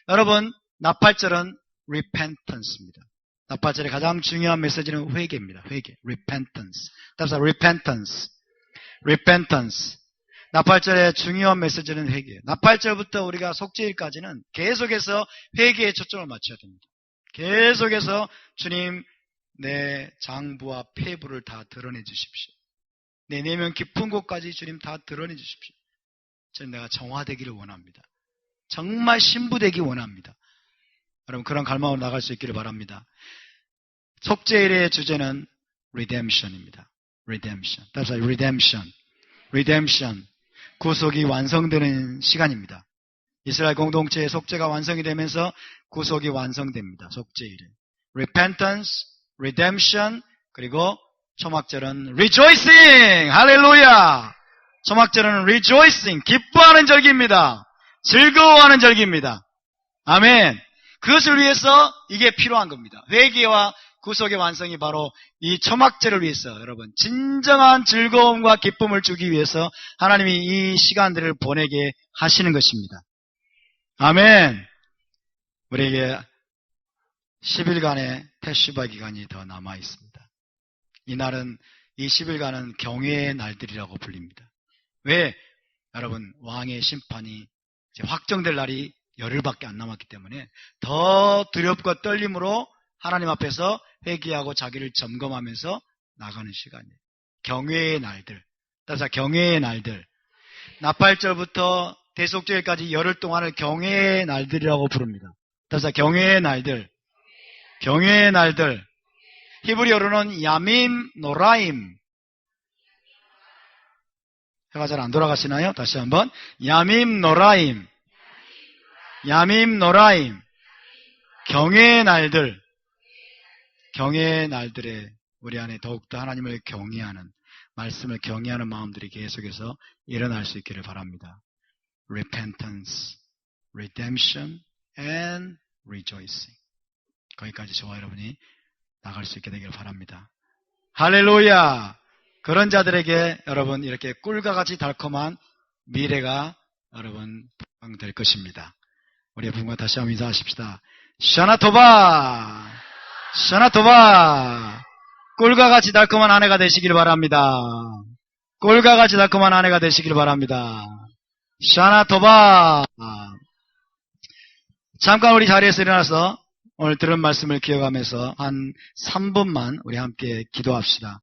여러분 나팔절은 repentance입니다. 나팔절의 가장 중요한 메시지는 회개입니다. 회개, repentance. 따라서 repentance. 나팔절의 중요한 메시지는 회개예요. 나팔절부터 우리가 속죄일까지는 계속해서 회개에 초점을 맞춰야 됩니다. 계속해서 주님 내 장부와 폐부를 다 드러내 주십시오. 내 내면 깊은 곳까지 주님 다 드러내 주십시오. 저는 내가 정화되기를 원합니다. 정말 신부되기 원합니다. 여러분 그런 갈망으로 나갈 수 있기를 바랍니다. 속죄일의 주제는 redemption입니다. redemption. 따라서 redemption. 구속이 완성되는 시간입니다. 이스라엘 공동체의 속죄가 완성이 되면서 구속이 완성됩니다. 속죄일에. repentance, redemption, 그리고 초막절은 rejoicing! 할렐루야! 초막절은 rejoicing, 기뻐하는 절기입니다. 즐거워하는 절기입니다. 아멘. 그것을 위해서 이게 필요한 겁니다. 회개와 구속의 완성이 바로 이 초막절을 위해서 여러분 진정한 즐거움과 기쁨을 주기 위해서 하나님이 이 시간들을 보내게 하시는 것입니다. 아멘. 우리에게 10일간의 테슈바 기간이 더 남아 있습니다. 이날은 이 10일간은 경외의 날들이라고 불립니다. 왜? 여러분 왕의 심판이 이제 확정될 날이 열흘밖에 안 남았기 때문에 더 두렵고 떨림으로 하나님 앞에서 회개하고 자기를 점검하면서 나가는 시간이에요. 경외의 날들. 따라서 경외의 날들. 나팔절부터 대속절까지 열흘 동안을 경외의 날들이라고 부릅니다. 따라서 경외의 날들. 경외의 날들. 히브리어로는 야밈 노라임. 해가 잘 안 돌아가시나요? 다시 한번. 야밈 노라임. 야밈 노라임. 경외의 날들. 경외의 날들에 우리 안에 더욱더 하나님을 경외하는, 말씀을 경외하는 마음들이 계속해서 일어날 수 있기를 바랍니다. Repentance, Redemption, and Rejoicing. 거기까지 저와 여러분이 나갈 수 있게 되기를 바랍니다. 할렐루야! 그런 자들에게 여러분 이렇게 꿀과 같이 달콤한 미래가 여러분 보장될 것입니다. 우리의 부모가 다시 한번 인사하십시다. 샤나토바! 샤나토바! 꿀과 같이 달콤한 한 해가 되시길 바랍니다. 꿀과 같이 달콤한 한 해가 되시길 바랍니다. 샤나토바! 잠깐 우리 자리에서 일어나서 오늘 들은 말씀을 기억하면서 한 3분만 우리 함께 기도합시다.